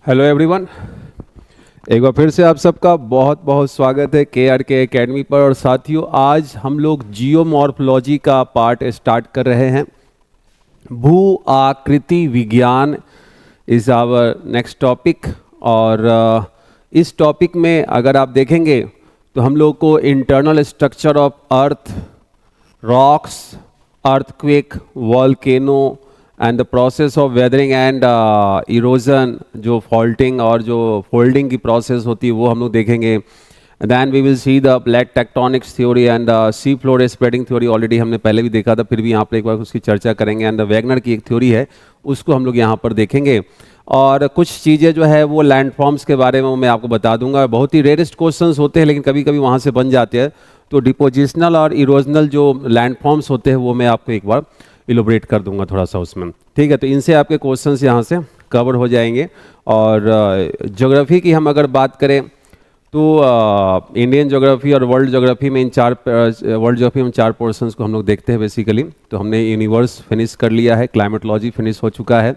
Hello everyone, एक बार फिर से आप सबका बहुत बहुत स्वागत है के एकेडमी पर। और साथियों, आज हम लोग जियोमॉर्फोलॉजी का पार्ट स्टार्ट कर रहे हैं। भू आकृति विज्ञान इज़ आवर नेक्स्ट टॉपिक। और इस टॉपिक में अगर आप देखेंगे तो हम लोग को internal structure of earth, rocks, earthquake, volcano and the process of weathering and erosion, जो फॉल्टिंग और जो फोल्डिंग की प्रोसेस होती है वो हम लोग देखेंगे। Then we will see the plate tectonics theory and sea floor spreading theory. Already हमने पहले भी देखा था, फिर भी यहाँ पर एक बार उसकी चर्चा करेंगे। एंड द वैगनर की एक थ्योरी है, उसको हम लोग यहाँ पर देखेंगे। और कुछ चीज़ें जो है वो लैंडफॉर्म्स के बारे में मैं आपको बता दूंगा। बहुत ही रेयरेस्ट क्वेश्चंस होते हैं, लेकिन कभी कभी वहाँ से बन जाते हैं। तो डिपोजिशनल और इरोजनल जो लैंडफॉर्म्स होते हैं वो मैं आपको एक बार इलोबरेट कर दूंगा थोड़ा सा उसमें, ठीक है। तो इनसे आपके क्वेश्चंस यहाँ से कवर हो जाएंगे। और ज्योग्राफी की हम अगर बात करें तो इंडियन ज्योग्राफी और वर्ल्ड ज्योग्राफी में वर्ल्ड ज्योग्राफी में चार पोर्शंस को हम लोग देखते हैं बेसिकली। तो हमने यूनिवर्स फिनिश कर लिया है, क्लाइमेटोलॉजी फिनिश हो चुका है,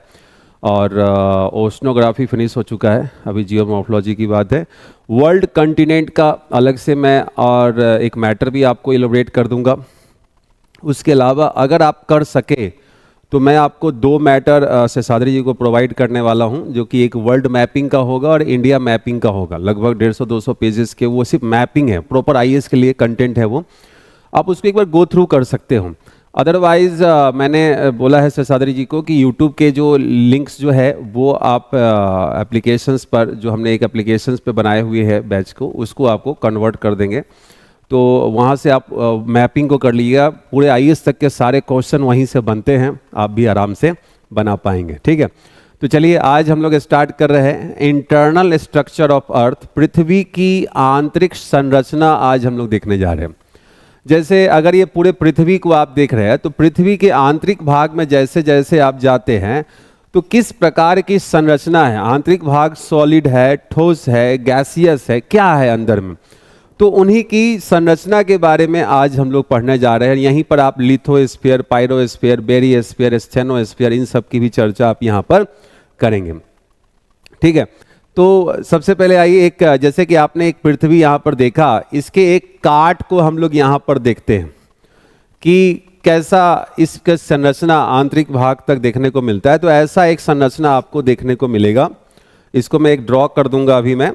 और ओशनोग्राफी फिनिश हो चुका है। अभी जियोमॉर्फोलॉजी की बात है। वर्ल्ड कंटिनेंट का अलग से मैं और एक मैटर भी आपको इलोबरेट कर दूंगा। उसके अलावा अगर आप कर सके तो मैं आपको दो मैटर शेषाद्री जी को प्रोवाइड करने वाला हूं, जो कि एक वर्ल्ड मैपिंग का होगा और इंडिया मैपिंग का होगा। लगभग 150-200 पेजेस के वो सिर्फ मैपिंग है, प्रॉपर आईएएस के लिए कंटेंट है वो। आप उसको एक बार गो थ्रू कर सकते हो। अदरवाइज मैंने बोला है शेषाद्री जी को कि यूट्यूब के जो लिंक्स जो है वो आप एप्लीकेशंस पर, जो हमने एक एप्लीकेशंस पे बनाए हुए हैं बैच को, उसको आपको कन्वर्ट कर देंगे। तो वहाँ से आप मैपिंग को कर लीजिएगा। पूरे आईएएस तक के सारे क्वेश्चन वहीं से बनते हैं, आप भी आराम से बना पाएंगे, ठीक है। तो चलिए आज हम लोग स्टार्ट कर रहे हैं इंटरनल स्ट्रक्चर ऑफ अर्थ, पृथ्वी की आंतरिक संरचना आज हम लोग देखने जा रहे हैं। जैसे अगर ये पूरे पृथ्वी को आप देख रहे हैं तो पृथ्वी के आंतरिक भाग में जैसे जैसे आप जाते हैं तो किस प्रकार की संरचना है। आंतरिक भाग सॉलिड है, ठोस है, गैसियस है, क्या है अंदर में, तो उन्हीं की संरचना के बारे में आज हम लोग पढ़ने जा रहे हैं। यहीं पर आप लिथोस्फीयर, पायरोस्फीयर, बेरियोस्फीयर, स्टेनोस्फीयर, इन सब की भी चर्चा आप यहाँ पर करेंगे, ठीक है। तो सबसे पहले आइए, एक जैसे कि आपने एक पृथ्वी यहाँ पर देखा, इसके एक काट को हम लोग यहाँ पर देखते हैं कि कैसा इसका संरचना आंतरिक भाग तक देखने को मिलता है। तो ऐसा एक संरचना आपको देखने को मिलेगा। इसको मैं एक ड्रॉ कर दूंगा अभी मैं।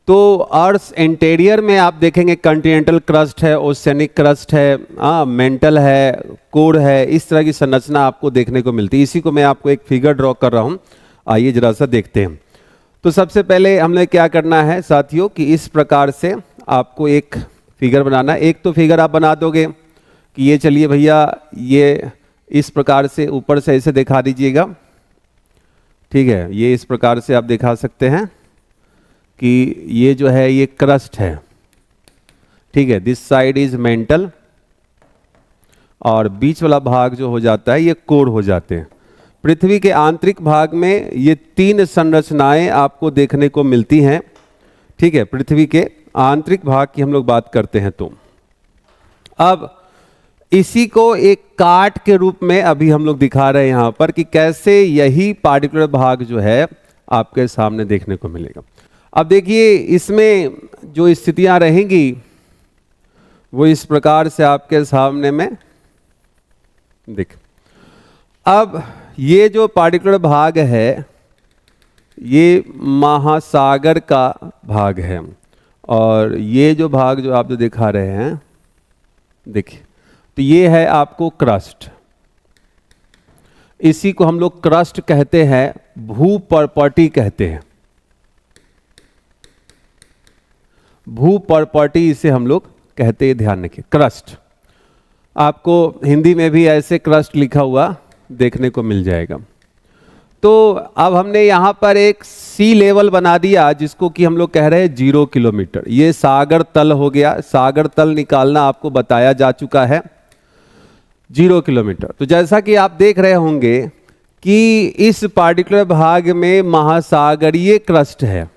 तो अर्थ इंटीरियर में आप देखेंगे कंटिनेंटल क्रस्ट है, ओशियनिक क्रस्ट है, मेंटल है, कोर है, इस तरह की संरचना आपको देखने को मिलती है। इसी को मैं आपको एक फिगर ड्रॉ कर रहा हूँ, आइए जरा सा देखते हैं। तो सबसे पहले हमने क्या करना है साथियों कि इस प्रकार से आपको एक फिगर बनाना है। एक तो फिगर आप बना दोगे कि ये, चलिए भैया ये इस प्रकार से ऊपर से ऐसे दिखा दीजिएगा, ठीक है। ये इस प्रकार से आप दिखा सकते हैं कि ये जो है ये क्रस्ट है, ठीक है। दिस साइड इज मेंटल और बीच वाला भाग जो हो जाता है ये कोर हो जाते हैं। पृथ्वी के आंतरिक भाग में ये तीन संरचनाएं आपको देखने को मिलती हैं, ठीक है। पृथ्वी के आंतरिक भाग की हम लोग बात करते हैं। तो अब इसी को एक काट के रूप में अभी हम लोग दिखा रहे हैं यहाँ पर कि कैसे यही पार्टिकुलर भाग जो है आपके सामने देखने को मिलेगा। अब देखिए इसमें जो स्थितियां रहेंगी वो इस प्रकार से आपके सामने में देख। अब ये जो पार्टिकुलर भाग है ये महासागर का भाग है, और ये जो भाग जो आप जो दिखा रहे हैं देखिए, तो ये है आपको क्रस्ट। इसी को हम लोग क्रस्ट कहते हैं, भू प्रॉपर्टी कहते हैं। भू प्रॉपर्टी इसे हम लोग कहते हैं, ध्यान रखिए। क्रस्ट आपको हिंदी में भी ऐसे क्रस्ट लिखा हुआ देखने को मिल जाएगा। तो अब हमने यहाँ पर एक सी लेवल बना दिया जिसको कि हम लोग कह रहे हैं 0 किलोमीटर। ये सागर तल हो गया। सागर तल निकालना आपको बताया जा चुका है 0 किलोमीटर। तो जैसा कि आप देख रहे होंगे कि इस पार्टिकुलर भाग में महासागरीय क्रस्ट है,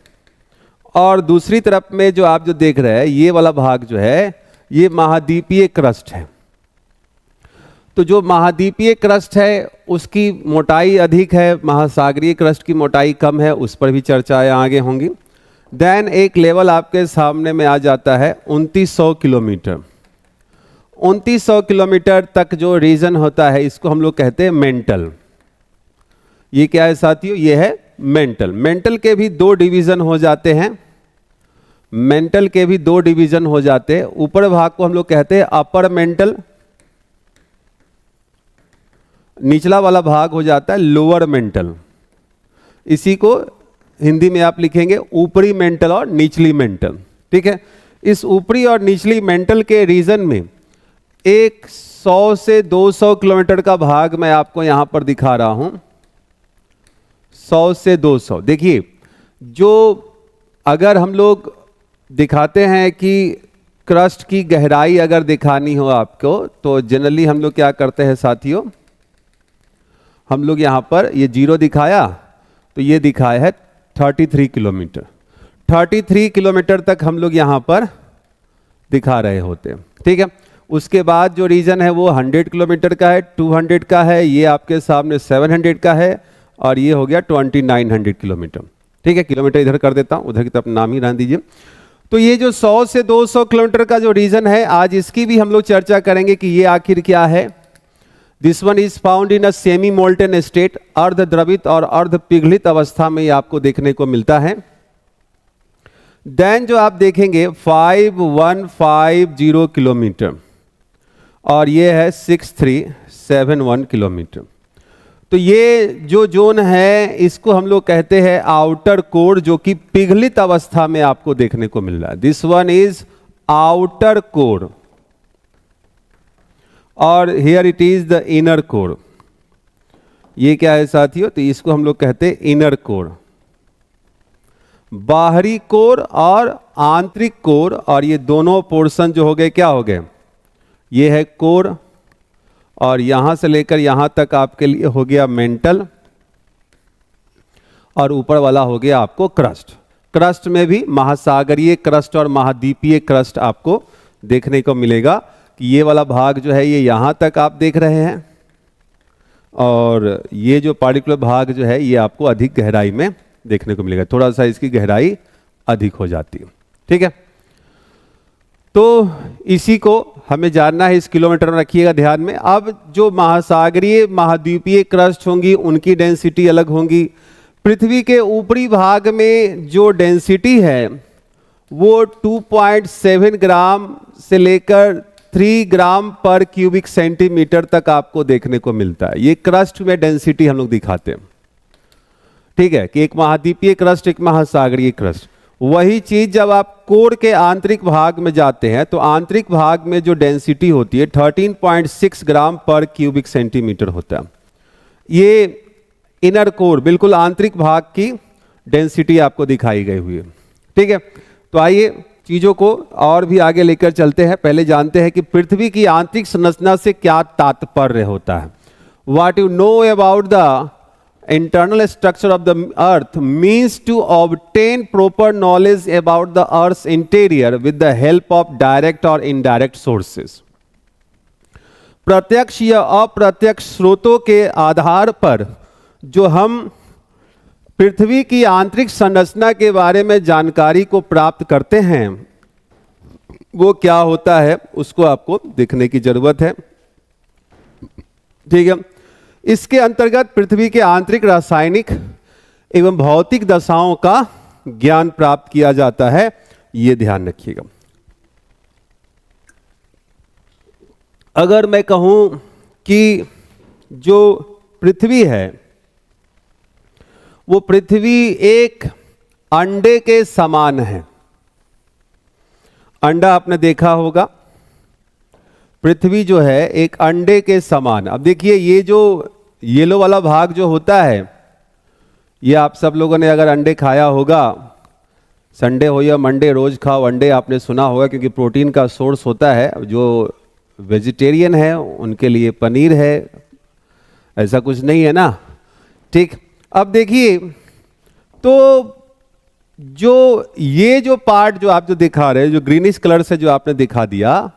और दूसरी तरफ में जो आप जो देख रहे हैं ये वाला भाग जो है ये महाद्वीपीय क्रस्ट है। तो जो महाद्वीपीय क्रस्ट है उसकी मोटाई अधिक है, महासागरीय क्रस्ट की मोटाई कम है, उस पर भी चर्चाएं आगे होंगी। देन एक लेवल आपके सामने में आ जाता है 2900 किलोमीटर। 2900 किलोमीटर तक जो रीजन होता है इसको हम लोग कहते हैं मेंटल। ये क्या है साथियों? ये है मेंटल। मेंटल के भी दो डिवीजन हो जाते हैं, मेंटल के भी दो डिवीजन हो जाते हैं। ऊपर भाग को हम लोग कहते हैं अपर मेंटल, निचला वाला भाग हो जाता है लोअर मेंटल। इसी को हिंदी में आप लिखेंगे ऊपरी मेंटल और निचली मेंटल। ठीक है, इस ऊपरी और निचली मेंटल के रीजन में एक 100 से 200 किलोमीटर का भाग मैं आपको यहां पर दिखा रहा हूं। 100 से 200। देखिए, जो अगर हम लोग दिखाते हैं कि क्रस्ट की गहराई अगर दिखानी हो आपको, तो जनरली हम लोग क्या करते हैं साथियों, हम लोग यहां पर ये 0 दिखाया तो ये दिखाया है 33 किलोमीटर। 33 किलोमीटर तक हम लोग यहां पर दिखा रहे होते हैं। ठीक है, उसके बाद जो रीजन है वो 100 किलोमीटर का है, 200 का है, ये आपके सामने 700 का है, और ये हो गया 2900 किलोमीटर। ठीक है, किलोमीटर इधर कर देता हूं, उधर की तरफ नाम ही रहने दीजिए। तो ये जो 100 से 200 किलोमीटर का जो रीजन है, आज इसकी भी हम लोग चर्चा करेंगे कि ये आखिर क्या है। This one is found in a semi molten state, अर्ध द्रवित और अर्ध पिघलित अवस्था में ये आपको देखने को मिलता है। देन जो आप देखेंगे 5150 किलोमीटर, और ये है 6371 किलोमीटर। तो ये जो जोन है इसको हम लोग कहते हैं आउटर कोर, जो कि पिघलित अवस्था में आपको देखने को मिल रहा है। This one is outer core, और here it is the inner core. ये क्या है साथियों? तो इसको हम लोग कहते हैं इनर कोर, बाहरी कोर और आंतरिक कोर, और ये दोनों पोर्शन जो हो गए क्या हो गए? ये है कोर, और यहां से लेकर यहां तक आपके लिए हो गया मेंटल, और ऊपर वाला हो गया आपको क्रस्ट। क्रस्ट में भी महासागरीय क्रस्ट और महाद्वीपीय क्रस्ट आपको देखने को मिलेगा कि ये वाला भाग जो है ये यहां तक आप देख रहे हैं, और ये जो पार्टिकुलर भाग जो है ये आपको अधिक गहराई में देखने को मिलेगा, थोड़ा सा इसकी गहराई अधिक हो जाती है। ठीक है, तो इसी को हमें जानना है, इस किलोमीटर में रखिएगा ध्यान में। अब जो महासागरीय महाद्वीपीय क्रस्ट होंगी उनकी डेंसिटी अलग होंगी। पृथ्वी के ऊपरी भाग में जो डेंसिटी है वो 2.7 ग्राम से लेकर 3 ग्राम पर क्यूबिक सेंटीमीटर तक आपको देखने को मिलता है। ये क्रस्ट में डेंसिटी हम लोग दिखाते हैं। ठीक है, कि एक महाद्वीपीय क्रस्ट, एक महासागरीय क्रस्ट। वही चीज जब आप कोर के आंतरिक भाग में जाते हैं तो आंतरिक भाग में जो डेंसिटी होती है 13.6 ग्राम पर क्यूबिक सेंटीमीटर होता है। ये इनर कोर, बिल्कुल आंतरिक भाग की डेंसिटी आपको दिखाई गई हुई है। ठीक है, तो आइए चीजों को और भी आगे लेकर चलते हैं। पहले जानते हैं कि पृथ्वी की आंतरिक संरचना से क्या तात्पर्य होता है। What you know about the internal structure of the earth means to obtain proper knowledge about the earth's interior with the help of direct or indirect sources। प्रत्यक्ष या अप्रत्यक्ष स्रोतों के आधार पर जो हम पृथ्वी की आंतरिक संरचना के बारे में जानकारी को प्राप्त करते हैं वो क्या होता है उसको आपको देखने की जरूरत है। ठीक है, इसके अंतर्गत पृथ्वी के आंतरिक रासायनिक एवं भौतिक दशाओं का ज्ञान प्राप्त किया जाता है, यह ध्यान रखिएगा। अगर मैं कहूं कि जो पृथ्वी है वो पृथ्वी एक अंडे के समान है। अंडा आपने देखा होगा, पृथ्वी जो है एक अंडे के समान। अब देखिए ये जो येलो वाला भाग जो होता है, ये आप सब लोगों ने अगर अंडे खाया होगा, संडे हो या मंडे रोज खाओ अंडे, आपने सुना होगा क्योंकि प्रोटीन का सोर्स होता है। जो वेजिटेरियन है उनके लिए पनीर है, ऐसा कुछ नहीं है ना। ठीक, अब देखिए तो जो ये जो पार्ट जो आप जो दिखा रहे हैं, जो ग्रीनिश कलर से जो आपने दिखा दिया,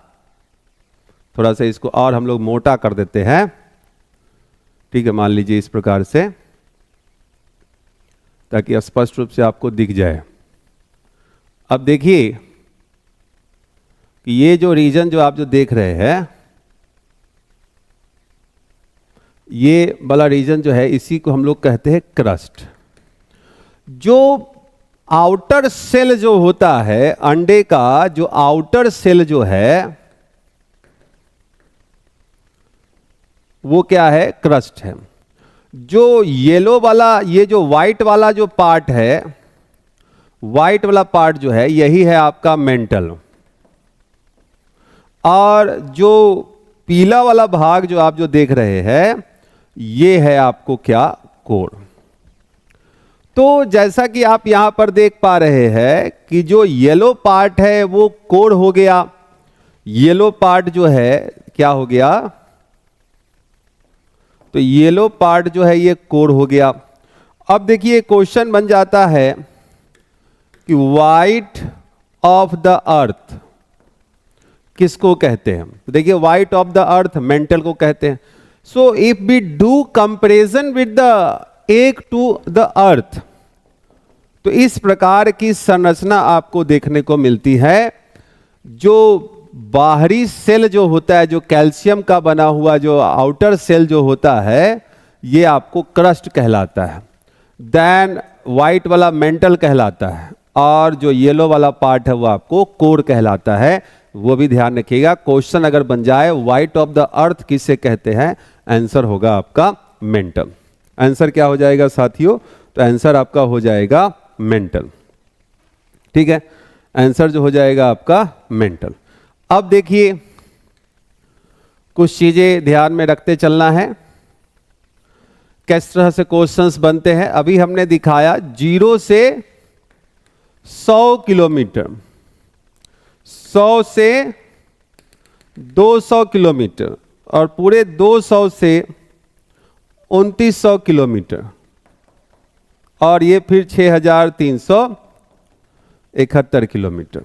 थोड़ा सा इसको और हम लोग मोटा कर देते हैं, ठीक है, मान लीजिए इस प्रकार से, ताकि स्पष्ट रूप से आपको दिख जाए। अब देखिए कि ये जो रीजन जो आप जो देख रहे हैं, ये वाला रीजन जो है इसी को हम लोग कहते हैं क्रस्ट। जो आउटर सेल जो होता है अंडे का, जो आउटर सेल जो है वो क्या है? क्रस्ट है। जो येलो वाला, ये जो व्हाइट वाला जो पार्ट है, व्हाइट वाला पार्ट जो है यही है आपका मेंटल, और जो पीला वाला भाग जो आप जो देख रहे हैं ये है आपको क्या? कोर। तो जैसा कि आप यहां पर देख पा रहे हैं कि जो येलो पार्ट है वो कोर हो गया, येलो पार्ट जो है क्या हो गया? तो येलो पार्ट जो है ये कोर हो गया। अब देखिए क्वेश्चन बन जाता है कि व्हाइट ऑफ द अर्थ किसको कहते हैं? तो देखिए white of the earth mantle को कहते हैं। So if we do comparison with the egg to the earth, तो इस प्रकार की संरचना आपको देखने को मिलती है। जो बाहरी सेल जो होता है, जो कैल्शियम का बना हुआ जो आउटर सेल जो होता है, ये आपको क्रस्ट कहलाता है। देन व्हाइट वाला मेंटल कहलाता है, और जो येलो वाला पार्ट है वो आपको कोर कहलाता है। वो भी ध्यान रखिएगा, क्वेश्चन अगर बन जाए व्हाइट ऑफ द अर्थ किसे कहते हैं, आंसर होगा आपका मेंटल। आंसर क्या हो जाएगा साथियों? तो आंसर आपका हो जाएगा मेंटल, ठीक है, आंसर जो हो जाएगा आपका मेंटल। अब देखिए कुछ चीजें ध्यान में रखते चलना है, किस तरह से क्वेश्चंस बनते हैं। अभी हमने दिखाया 0 से 100 किलोमीटर, 100 से 200 किलोमीटर, और पूरे 200 से 2900 किलोमीटर, और ये फिर 6371 किलोमीटर।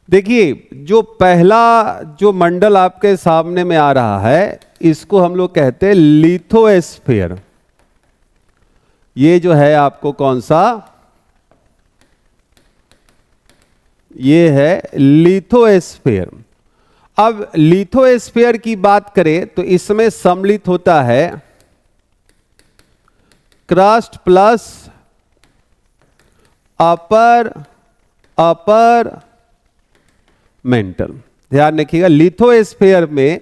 देखिए जो पहला जो मंडल आपके सामने में आ रहा है इसको हम लोग कहते हैं लिथोस्फीयर। ये जो है आपको कौन सा? ये है लिथोस्फीयर। अब लिथोस्फीयर की बात करें तो इसमें सम्मिलित होता है क्रस्ट प्लस अपर मेंटल। ध्यान रखिएगा, लिथोस्फीयर में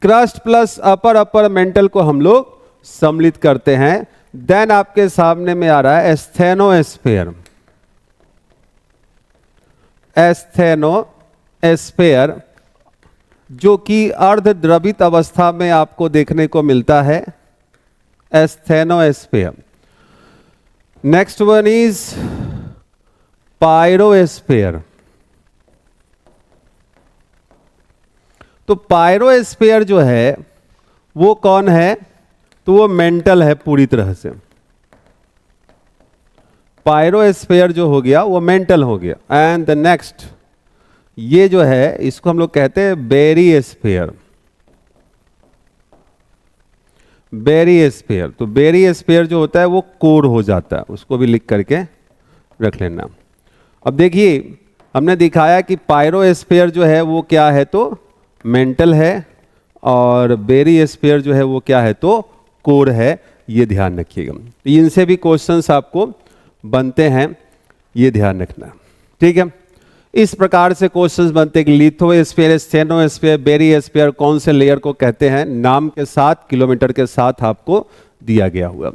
क्रस्ट प्लस अपर मेंटल को हम लोग सम्मिलित करते हैं। देन आपके सामने में आ रहा है एस्थेनोस्फीयर। एस्थेनोस्फीयर जो कि अर्ध द्रवित अवस्था में आपको देखने को मिलता है, asthenosphere. Next one is pyrosphere. तो पायरोस्फीयर जो है वो कौन है? तो वो मेंटल है पूरी तरह से। पायरोस्फीयर जो हो गया वो मेंटल हो गया। एंड द नेक्स्ट ये जो है इसको हम लोग कहते हैं बेरिस्फीयर। बेरिस्फीयर, तो बेरिस्फीयर जो होता है वो कोर हो जाता है, उसको भी लिख करके रख लेना। अब देखिए हमने दिखाया कि पायरोस्फीयर जो है वो क्या है? तो मेंटल है, और बेरिस्फीयर जो है वो क्या है? तो कोर है। ये ध्यान रखिएगा, इनसे भी क्वेश्चंस आपको बनते हैं, ये ध्यान रखना, ठीक है। इस प्रकार से क्वेश्चंस बनते हैं कि लिथोस्फीयर, स्टेनोस्फीयर, बेरिस्फीयर कौन से लेयर को कहते हैं, नाम के साथ, किलोमीटर के साथ आपको दिया गया हुआ।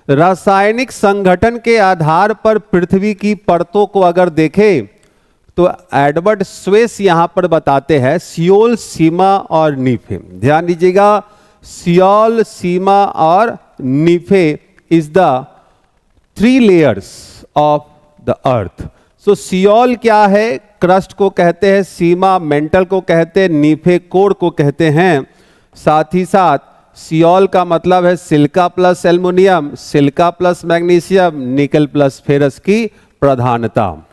रासायनिक संगठन के आधार पर पृथ्वी की परतों को अगर देखें तो एडवर्ड स्वेस यहां पर बताते हैं सियोल, सीमा और नीफे। ध्यान दीजिएगा, सियोल, सीमा और nife is the 3 layers of the earth. So sial क्या है? क्रस्ट को कहते हैं, सीमा मेंटल को कहते हैं, नीफे कोर को कहते हैं। साथ ही साथ सियोल का मतलब है silica plus aluminium, silica plus magnesium, nickel plus ferrous की प्रधानता।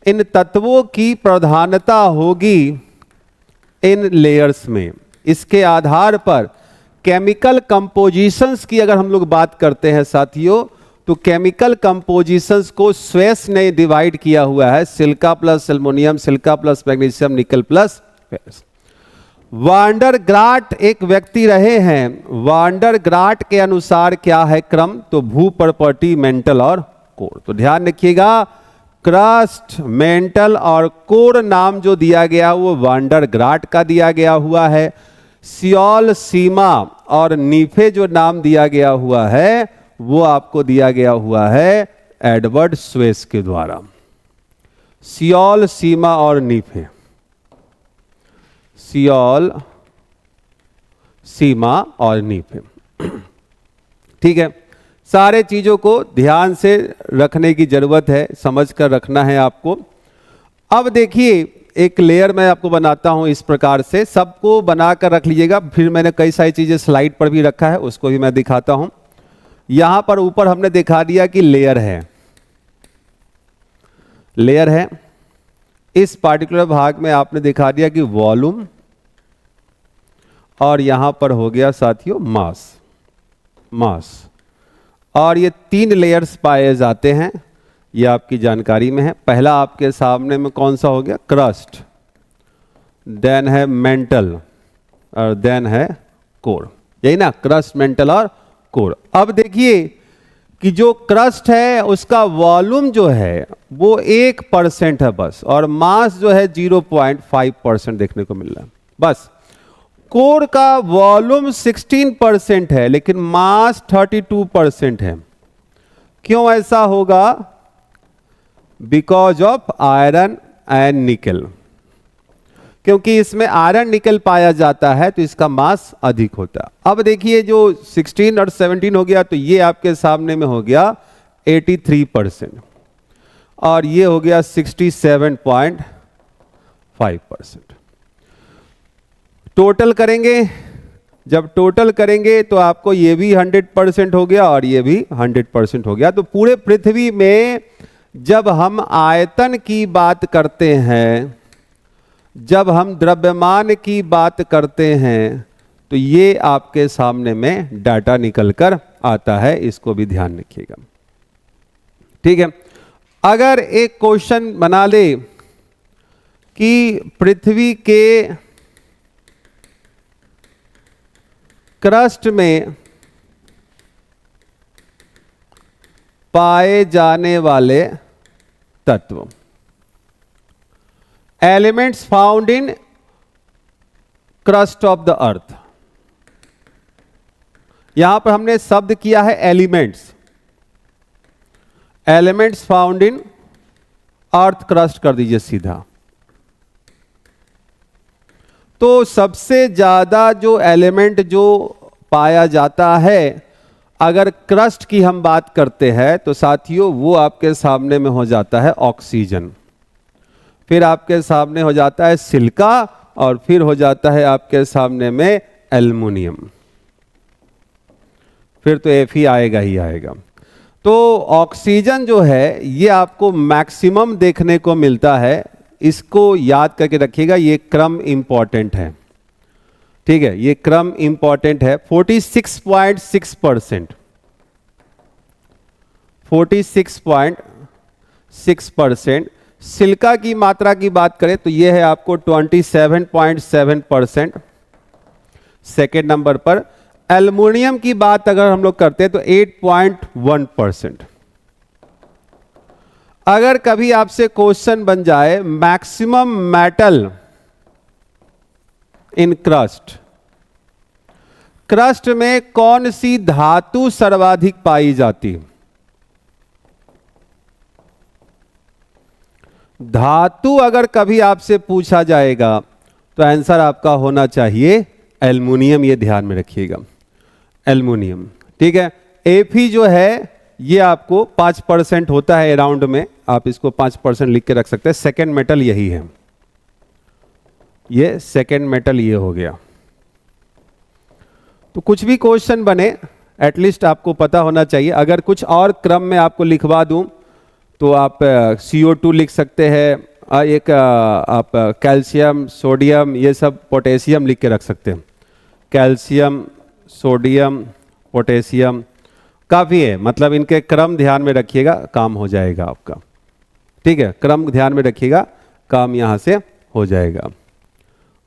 इन तत्वों की प्रधानता होगी इन लेयर्स में। इसके आधार पर केमिकल कंपोजिशंस की अगर हम लोग बात करते हैं साथियों, तो केमिकल कंपोजिशंस को स्वेस ने डिवाइड किया हुआ है, silica plus aluminium, silica plus magnesium, nickel plus ferrous. Van der Gracht एक व्यक्ति रहे हैं, वांडर ग्राट के अनुसार क्या है क्रम, तो भू प्रॉपर्टी, मेंटल और कोर। तो ध्यान रखिएगा, क्रस्ट, मेंटल और कोर नाम जो दिया गया वो वांडर ग्राट का दिया गया हुआ है। सियोल, सीमा और नीफे जो नाम दिया गया हुआ है वो आपको दिया गया हुआ है एडवर्ड स्वेस के द्वारा। सियोल, सीमा और नीफे, सियोल, सीमा और नीफे। ठीक है, सारे चीजों को ध्यान से रखने की जरूरत है, समझ कर रखना है आपको। अब देखिए, एक लेयर मैं आपको बनाता हूं इस प्रकार से, सबको बनाकर रख लीजिएगा। फिर मैंने कई सारी चीजें स्लाइड पर भी रखा है, उसको भी मैं दिखाता हूं। यहां पर ऊपर हमने दिखा दिया कि लेयर है, लेयर है। इस पार्टिकुलर भाग में आपने दिखा दिया कि वॉल्यूम, और यहां पर हो गया साथियों मास, मास। और ये 3 लेयर्स पाए जाते हैं, ये आपकी जानकारी में है। पहला आपके सामने में कौन सा हो गया, क्रस्ट, देन है मेंटल और देन है कोर, यही ना, क्रस्ट, मेंटल और कोर। अब देखिए कि जो क्रस्ट है उसका वॉल्यूम जो है वो 1% है बस, और मास जो है 0.5% देखने को मिल रहा है बस। कोर का वॉल्यूम 16% है लेकिन मास 32% है। क्यों ऐसा होगा, बिकॉज ऑफ आयरन एंड निकल, क्योंकि इसमें आयरन निकल पाया जाता है तो इसका मास अधिक होता है। अब देखिए जो 16 और 17 हो गया, तो ये आपके सामने में हो गया 83% और ये हो गया 67.5%। टोटल करेंगे, जब टोटल करेंगे तो आपको ये भी 100% हो गया और ये भी 100% हो गया। तो पूरे पृथ्वी में जब हम आयतन की बात करते हैं, जब हम द्रव्यमान की बात करते हैं, तो ये आपके सामने में डाटा निकल कर आता है, इसको भी ध्यान रखिएगा। ठीक है, अगर एक क्वेश्चन बना ले कि पृथ्वी के क्रस्ट में पाए जाने वाले तत्व, elements found in crust of the अर्थ। यहां पर हमने शब्द किया है elements, elements found in earth crust कर दीजिए सीधा। तो सबसे ज्यादा जो एलिमेंट जो पाया जाता है, अगर क्रस्ट की हम बात करते हैं तो साथियों वो आपके सामने में हो जाता है ऑक्सीजन, फिर आपके सामने हो जाता है सिलिका, और फिर हो जाता है आपके सामने में एल्युमिनियम, फिर तो एफ ही आएगा ही आएगा। तो ऑक्सीजन जो है ये आपको मैक्सिमम देखने को मिलता है, इसको याद करके रखिएगा, ये क्रम इंपॉर्टेंट है। ठीक है, ये क्रम इंपॉर्टेंट है। 46.6%, 46.6%। सिलिका की मात्रा की बात करें तो ये है आपको 27.7%, सेकेंड नंबर पर। एल्युमिनियम की बात अगर हम लोग करते हैं तो 8.1%। अगर कभी आपसे क्वेश्चन बन जाए मैक्सिमम मेटल इन क्रस्ट, क्रस्ट में कौन सी धातु सर्वाधिक पाई जाती है, धातु अगर कभी आपसे पूछा जाएगा तो आंसर आपका होना चाहिए एल्युमिनियम, ये ध्यान में रखिएगा, एल्युमिनियम। ठीक है, एफी जो है ये आपको 5% होता है अराउंड में, आप इसको 5% लिख के रख सकते हैं। सेकेंड मेटल यही है, ये सेकेंड मेटल ये हो गया। तो कुछ भी क्वेश्चन बने एटलीस्ट आपको पता होना चाहिए। अगर कुछ और क्रम में आपको लिखवा दूं तो आप CO2 लिख सकते हैं, आप कैल्शियम, सोडियम, ये सब पोटेशियम लिख के रख सकते हैं। कैल्शियम, सोडियम, पोटेशियम काफ़ी है, मतलब इनके क्रम ध्यान में रखिएगा, काम हो जाएगा आपका। ठीक है, क्रम ध्यान में रखिएगा, काम यहाँ से हो जाएगा।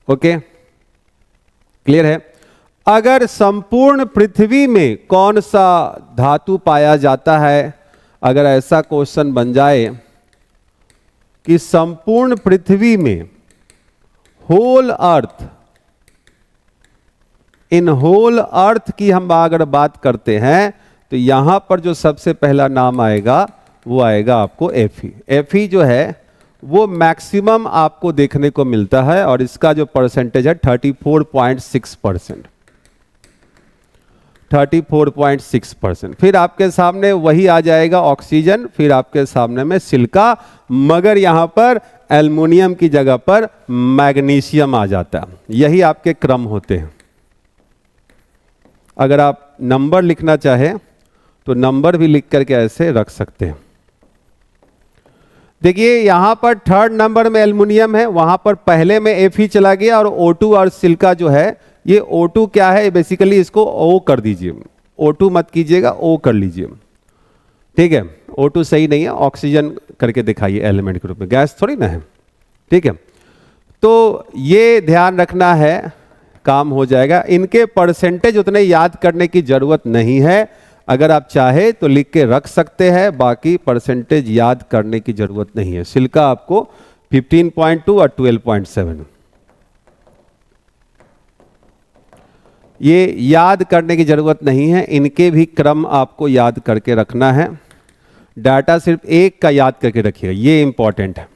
ओके, क्लियर है। अगर संपूर्ण पृथ्वी में कौन सा धातु पाया जाता है, अगर ऐसा क्वेश्चन बन जाए कि संपूर्ण पृथ्वी में, whole earth, in whole earth की हम अगर बात करते हैं तो यहां पर जो सबसे पहला नाम आएगा वो आएगा आपको Fe। Fe जो है वो मैक्सिमम आपको देखने को मिलता है और इसका जो परसेंटेज है 34.6%। 34.6%। फिर आपके सामने वही आ जाएगा ऑक्सीजन, फिर आपके सामने में सिलिका, मगर यहां पर एल्युमिनियम की जगह पर मैग्नीशियम आ जाता है। यही आपके क्रम होते हैं। अगर आप नंबर लिखना चाहें तो नंबर भी लिख करके ऐसे रख सकते हैं। देखिए यहां पर थर्ड नंबर में एल्युमिनियम है, वहां पर पहले में Fe चला गया और O2 और सिलिका जो है, ये O2 क्या है, बेसिकली इसको O कर दीजिए, O2 मत कीजिएगा, O कर लीजिए। ठीक है, O2 सही नहीं है, ऑक्सीजन करके दिखाइए एलिमेंट के रूप में, गैस थोड़ी ना है। ठीक है, तो ये ध्यान रखना है, काम हो जाएगा। इनके परसेंटेज उतने याद करने की जरूरत नहीं है, अगर आप चाहे तो लिख के रख सकते हैं, बाकी परसेंटेज याद करने की जरूरत नहीं है। सिलिका आपको 15.2 और 12.7, ये याद करने की जरूरत नहीं है, इनके भी क्रम आपको याद करके रखना है। डाटा सिर्फ एक का याद करके रखिएगा, ये इंपॉर्टेंट है,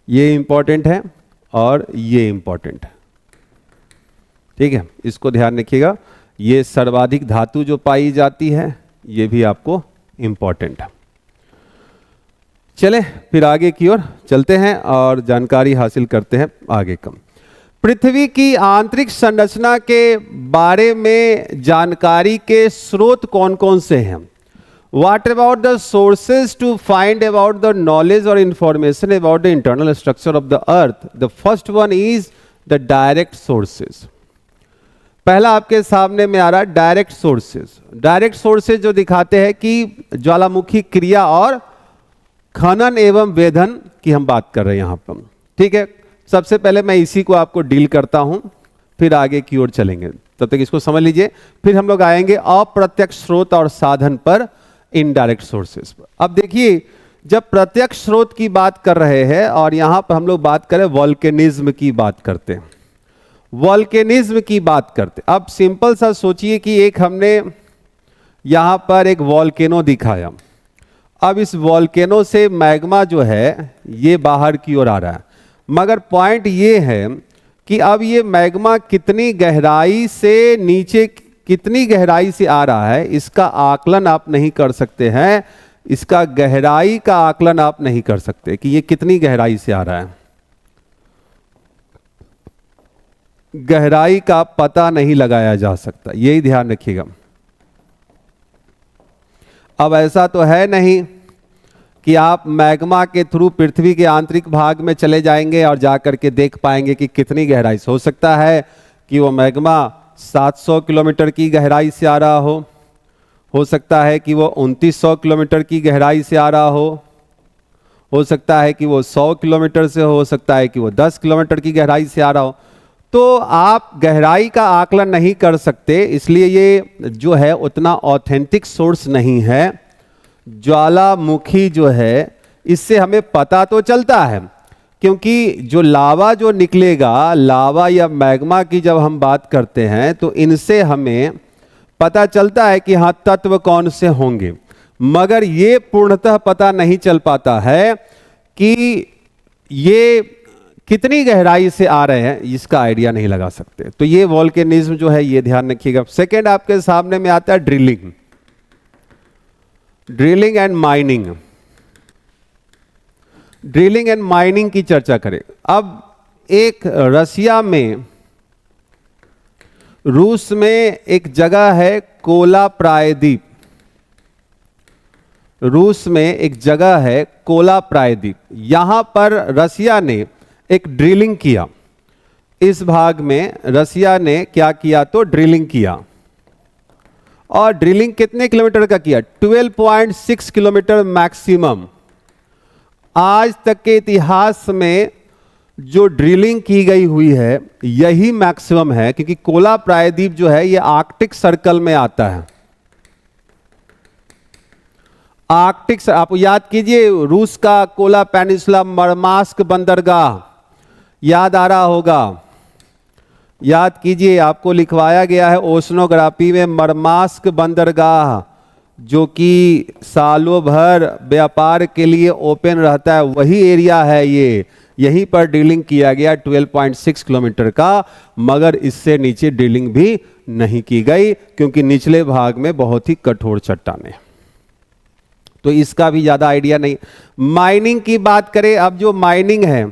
ये इंपॉर्टेंट है और ये इंपॉर्टेंट है। ठीक है, इसको ध्यान रखिएगा। ये सर्वाधिक धातु जो पाई जाती है, ये भी आपको इंपॉर्टेंट है। चले फिर आगे की ओर चलते हैं और जानकारी हासिल करते हैं आगे कम। पृथ्वी की आंतरिक संरचना के बारे में जानकारी के स्रोत कौन कौन से हैं? What about the sources to find about the knowledge or information about the internal structure of the earth? The first one is the direct sources. पहला आपके सामने में आ रहा है डायरेक्ट सोर्सेज। डायरेक्ट सोर्सेज जो दिखाते हैं कि ज्वालामुखी क्रिया और खनन एवं वेधन की हम बात कर रहे हैं यहां पर। ठीक है, सबसे पहले मैं इसी को आपको डील करता हूं, फिर आगे की ओर चलेंगे। तब तक इसको समझ लीजिए, फिर हम लोग आएंगे अप्रत्यक्ष स्रोत और साधन पर, इनडायरेक्ट सोर्सेस पर। अब देखिए, जब प्रत्यक्ष स्रोत की बात कर रहे हैं और यहां पर हम लोग बात करें वोल्केनिज्म की बात करते हैं, वोल्केनिज्म की बात करते। अब सिंपल सा सोचिए कि एक हमने यहां पर एक वोल्केनो दिखाया, अब इस वोल्केनो से मैग्मा जो है ये बाहर की ओर आ रहा है, मगर पॉइंट ये है कि अब ये मैग्मा कितनी गहराई से नीचे, कितनी गहराई से आ रहा है, इसका आकलन आप नहीं कर सकते हैं। इसका गहराई का आकलन आप नहीं कर सकते कि ये कितनी गहराई से आ रहा है, गहराई का पता नहीं लगाया जा सकता, यही ध्यान रखिएगा। अब ऐसा तो है नहीं कि आप मैग्मा के थ्रू पृथ्वी के आंतरिक भाग में चले जाएंगे और जाकर के देख पाएंगे कि कितनी गहराई से। हो सकता है कि वो मैग्मा 700 किलोमीटर की गहराई से आ रहा हो सकता है कि वो 2900 किलोमीटर की गहराई से आ रहा हो सकता है कि वो 100 किलोमीटर से, हो सकता है कि वो 10 किलोमीटर की गहराई से आ रहा हो। तो आप गहराई का आकलन नहीं कर सकते, इसलिए ये जो है उतना ऑथेंटिक सोर्स नहीं है। ज्वालामुखी जो है इससे हमें पता तो चलता है, क्योंकि जो लावा जो निकलेगा, लावा या मैग्मा की जब हम बात करते हैं तो इनसे हमें पता चलता है कि हाँ तत्व कौन से होंगे, मगर ये पूर्णतः पता नहीं चल पाता है कि ये कितनी गहराई से आ रहे हैं, इसका आइडिया नहीं लगा सकते। तो ये वोल्केनिज्म जो है ये ध्यान रखिएगा। सेकेंड आपके सामने में आता है drilling, drilling and mining. Drilling and mining की चर्चा करें। अब एक रसिया में, रूस में एक जगह है कोला प्रायद्वीप। रूस में एक जगह है कोला प्रायद्वीप, यहां पर रसिया ने एक ड्रिलिंग किया। इस भाग में रसिया ने क्या किया, तो ड्रिलिंग किया। और ड्रिलिंग कितने किलोमीटर का किया, 12.6 किलोमीटर मैक्सिमम। आज तक के इतिहास में जो ड्रिलिंग की गई हुई है यही मैक्सिमम है, क्योंकि कोला प्रायद्वीप जो है ये आर्कटिक सर्कल में आता है। आर्कटिक, आप याद कीजिए रूस का कोला पेनिनसुला, मरमास्क बंदरगाह याद आ रहा होगा, याद कीजिए, आपको लिखवाया गया है ओशनोग्राफी में मरमास्क बंदरगाह, जो कि सालों भर व्यापार के लिए ओपन रहता है, वही एरिया है ये। यहीं पर ड्रिलिंग किया गया 12.6 किलोमीटर का, मगर इससे नीचे ड्रिलिंग भी नहीं की गई, क्योंकि निचले भाग में बहुत ही कठोर चट्टानें, तो इसका भी ज्यादा आइडिया नहीं। माइनिंग की बात करें, अब जो माइनिंग है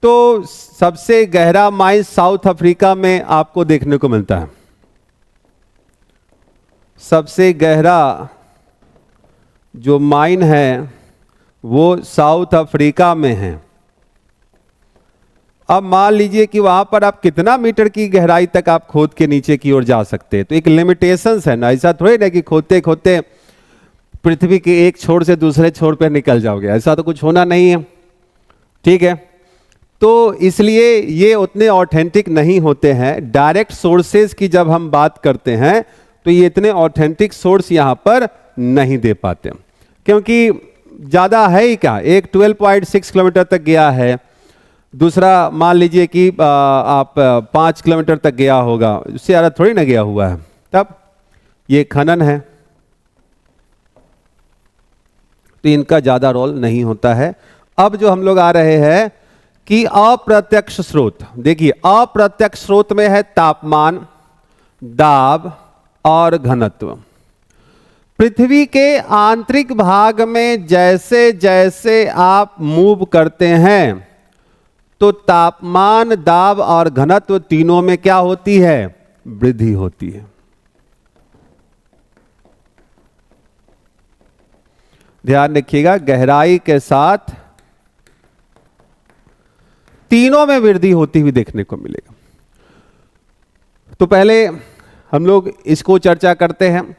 तो सबसे गहरा माइन साउथ अफ्रीका में आपको देखने को मिलता है। सबसे गहरा जो माइन है वो साउथ अफ्रीका में है। अब मान लीजिए कि वहां पर आप कितना मीटर की गहराई तक आप खोद के नीचे की ओर जा सकते हैं, तो एक लिमिटेशंस है ना, ऐसा थोड़ी ना कि खोदते खोदते पृथ्वी के एक छोर से दूसरे छोर पर निकल जाओगे, ऐसा तो कुछ होना नहीं है, ठीक है। तो इसलिए ये उतने ऑथेंटिक नहीं होते हैं। डायरेक्ट सोर्सेज की जब हम बात करते हैं तो ये इतने ऑथेंटिक सोर्स यहां पर नहीं दे पाते, क्योंकि ज्यादा है ही क्या, एक 12.6 किलोमीटर तक गया है, दूसरा मान लीजिए कि आप 5 किलोमीटर तक गया होगा, उससे ज़्यादा थोड़ी ना गया हुआ है। तब ये खनन है, तो इनका ज़्यादा रोल नहीं होता है। अब जो हम लोग आ रहे हैं कि अप्रत्यक्ष स्रोत, देखिए अप्रत्यक्ष स्रोत में है तापमान, दाब और घनत्व। पृथ्वी के आंतरिक भाग में जैसे जैसे आप मूव करते हैं तो तापमान, दाब और घनत्व तीनों में क्या होती है, वृद्धि होती है। ध्यान रखिएगा, गहराई के साथ तीनों में वृद्धि होती हुई देखने को मिलेगा। तो पहले हम लोग इसको चर्चा करते हैं,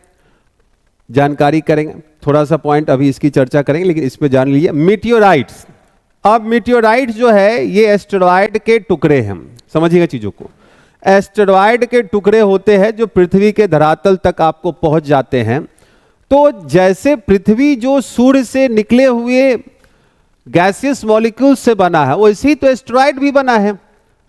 जानकारी करेंगे, थोड़ा सा पॉइंट अभी इसकी चर्चा करेंगे, लेकिन इसमें जान लीजिए मीटियोराइट्स। अब मीटियोराइट्स जो है ये एस्टेरॉयड के टुकड़े हैं, समझिएगा चीजों को। एस्टेरॉयड के टुकड़े होते हैं जो पृथ्वी के धरातल तक आपको पहुंच जाते हैं। तो जैसे पृथ्वी जो सूर्य से निकले हुए गैसियस मॉलिक्यूल्स से बना है, वैसे ही तो एस्टेरॉयड भी बना है।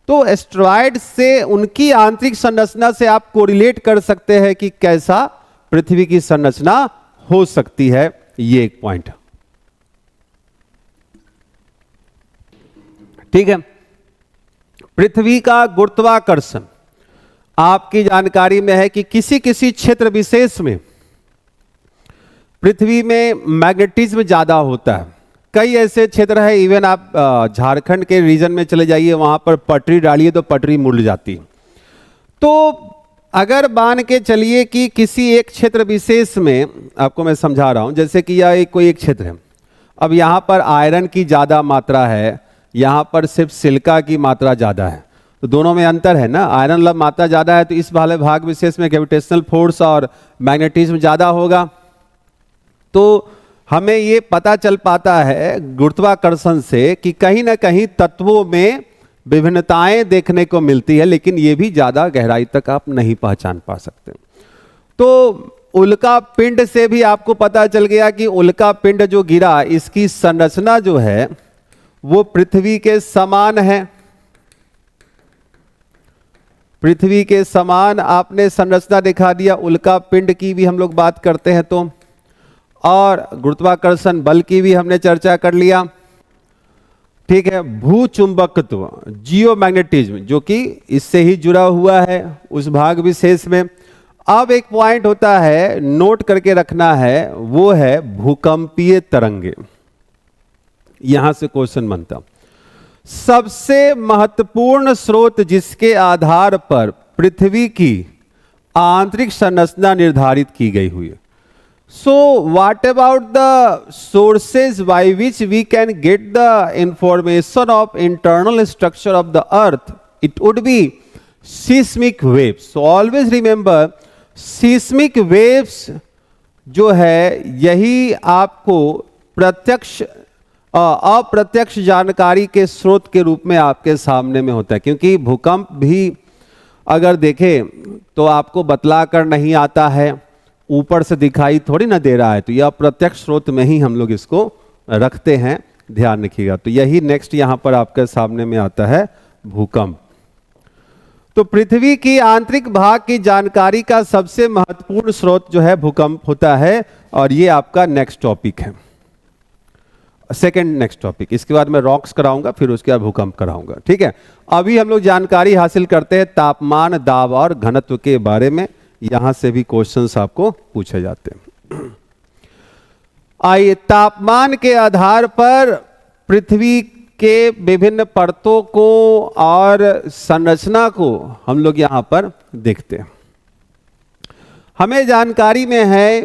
तो एस्टेरॉयड से उनकी आंतरिक संरचना से आप कोरिलेट कर सकते हैं कि कैसा पृथ्वी की संरचना हो सकती है, ये एक पॉइंट है, ठीक है। पृथ्वी का गुरुत्वाकर्षण आपकी जानकारी में है कि किसी किसी क्षेत्र विशेष में पृथ्वी में मैग्नेटिज्म ज्यादा होता है। कई ऐसे क्षेत्र है, इवन आप झारखंड के रीजन में चले जाइए, वहां पर पटरी डालिए तो पटरी मुड़ जाती। तो अगर मान के चलिए कि किसी एक क्षेत्र विशेष में, आपको मैं समझा रहा हूं, जैसे कि यह कोई एक क्षेत्र है, अब यहां पर आयरन की ज्यादा मात्रा है, यहां पर सिर्फ सिलिका की मात्रा ज्यादा है, तो दोनों में अंतर है ना, आयरन मात्रा ज्यादा है तो इस वाले भाग विशेष में ग्रेविटेशनल फोर्स और मैग्नेटिज्म ज्यादा होगा। तो हमें ये पता चल पाता है गुरुत्वाकर्षण से कि कहीं ना कहीं तत्वों में विभिन्नताएं देखने को मिलती है, लेकिन ये भी ज्यादा गहराई तक आप नहीं पहचान पा सकते। तो उल्का पिंड से भी आपको पता चल गया कि उल्का पिंड जो गिरा, इसकी संरचना जो है वो पृथ्वी के समान है। पृथ्वी के समान आपने संरचना दिखा दिया, उल्का पिंड की भी हम लोग बात करते हैं तो, और गुरुत्वाकर्षण बल की भी हमने चर्चा कर लिया, ठीक है। भूचुंबकत्व, जियोमैग्नेटिज्म, जो कि इससे ही जुड़ा हुआ है उस भाग विशेष में। अब एक पॉइंट होता है, नोट करके रखना है, वो है भूकंपीय तरंगे। यहां से क्वेश्चन बनता, सबसे महत्वपूर्ण स्रोत जिसके आधार पर पृथ्वी की आंतरिक संरचना निर्धारित की गई हुई है, So what about the sources by which we can get the information of internal structure of the earth? It would be seismic waves. So always remember, seismic waves जो है यही आपको प्रत्यक्ष अप्रत्यक्ष जानकारी के स्रोत के रूप में आपके सामने में होता है, क्योंकि भूकंप भी अगर देखें तो आपको बतला कर नहीं आता है, ऊपर से दिखाई थोड़ी ना दे रहा है, तो यह अप्रत्यक्ष स्रोत में ही हम लोग इसको रखते हैं, ध्यान रखिएगा। तो यही नेक्स्ट यहां पर आपके सामने में आता है भूकंप। तो पृथ्वी की आंतरिक भाग की जानकारी का सबसे महत्वपूर्ण स्रोत जो है भूकंप होता है, और ये आपका नेक्स्ट टॉपिक है, सेकंड नेक्स्ट टॉपिक। इसके बाद मैं रॉक्स कराऊंगा, फिर उसके बाद भूकंप कराऊंगा, ठीक है। अभी हम लोग जानकारी हासिल करते हैं तापमान, दाब और घनत्व के बारे में। यहां से भी क्वेश्चंस आपको पूछे जाते हैं। आइए, तापमान के आधार पर पृथ्वी के विभिन्न परतों को और संरचना को हम लोग यहां पर देखते हैं। हमें जानकारी में है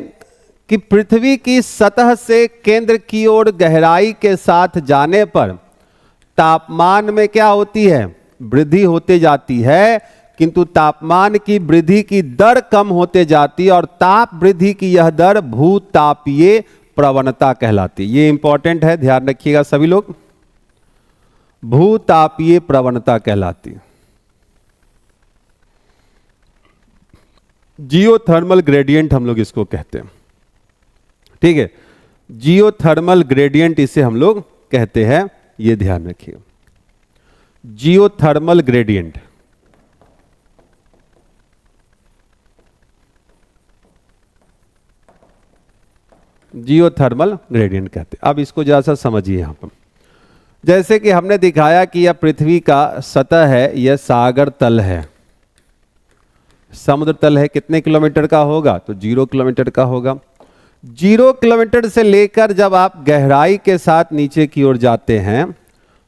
कि पृथ्वी की सतह से केंद्र की ओर गहराई के साथ जाने पर तापमान में क्या होती है, वृद्धि होते जाती है, किंतु तापमान की वृद्धि की दर कम होते जाती है, और ताप वृद्धि की यह दर भूतापीय प्रवणता कहलाती है। ये इंपॉर्टेंट है, ध्यान रखिएगा सभी लोग, भूतापीय प्रवणता कहलाती है। जियोथर्मल ग्रेडियंट हम लोग इसको कहते हैं, ठीक है, जियोथर्मल ग्रेडियंट इसे हम लोग कहते हैं, ये ध्यान रखिए, जियोथर्मल ग्रेडियंट। जियोथर्मल ग्रेडियंट कहते हैं। अब इसको जरा सा समझिए। यहां पर जैसे कि हमने दिखाया कि यह पृथ्वी का सतह है, यह सागर तल है, समुद्र तल है, कितने किलोमीटर का होगा, तो 0 किलोमीटर का होगा। 0 किलोमीटर से लेकर जब आप गहराई के साथ नीचे की ओर जाते हैं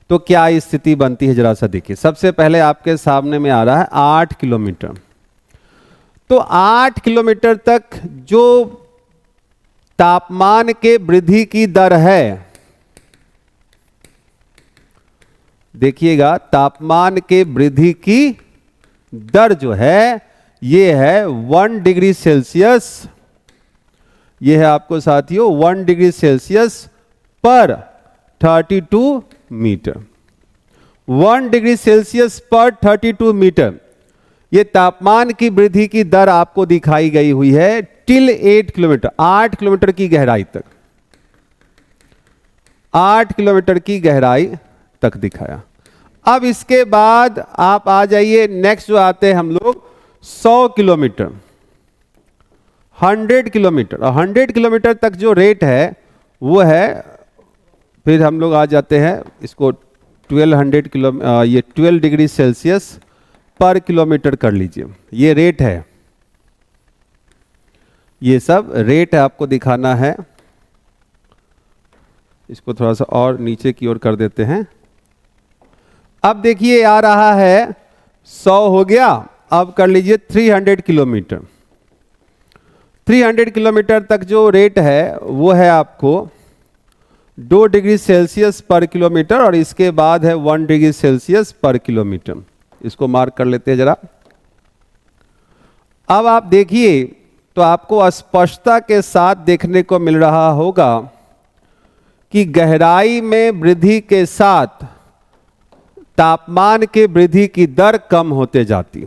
तो क्या स्थिति बनती है, जरा सा देखिए। सबसे पहले आपके सामने में आ रहा है 8 किलोमीटर। तो 8 किलोमीटर तक जो तापमान के वृद्धि की दर है, देखिएगा, तापमान के वृद्धि की दर जो है ये है 1 डिग्री सेल्सियस। ये है आपको साथियों 1 डिग्री सेल्सियस पर 32 मीटर। 1 डिग्री सेल्सियस पर 32 मीटर ये तापमान की वृद्धि की दर आपको दिखाई गई हुई है टिल 8 किलोमीटर, 8 किलोमीटर की गहराई तक, 8 किलोमीटर की गहराई तक दिखाया। अब इसके बाद आप आ जाइए, नेक्स्ट जो आते हैं हम लोग 100 किलोमीटर, 100 किलोमीटर, और 100 किलोमीटर तक जो रेट है वो है, फिर हम लोग आ जाते हैं इसको 1200 किलो, ये 12 डिग्री सेल्सियस पर किलोमीटर कर लीजिए, ये रेट है, ये सब रेट है, आपको दिखाना है। इसको थोड़ा सा और नीचे की ओर कर देते हैं। अब देखिए आ रहा है 100 हो गया, अब कर लीजिए 300 किलोमीटर। 300 किलोमीटर तक जो रेट है वो है आपको 2 डिग्री सेल्सियस पर किलोमीटर, और इसके बाद है 1 डिग्री सेल्सियस पर किलोमीटर। इसको मार्क कर लेते हैं जरा। अब आप देखिए तो आपको स्पष्टता के साथ देखने को मिल रहा होगा कि गहराई में वृद्धि के साथ तापमान के वृद्धि की दर कम होते जाती।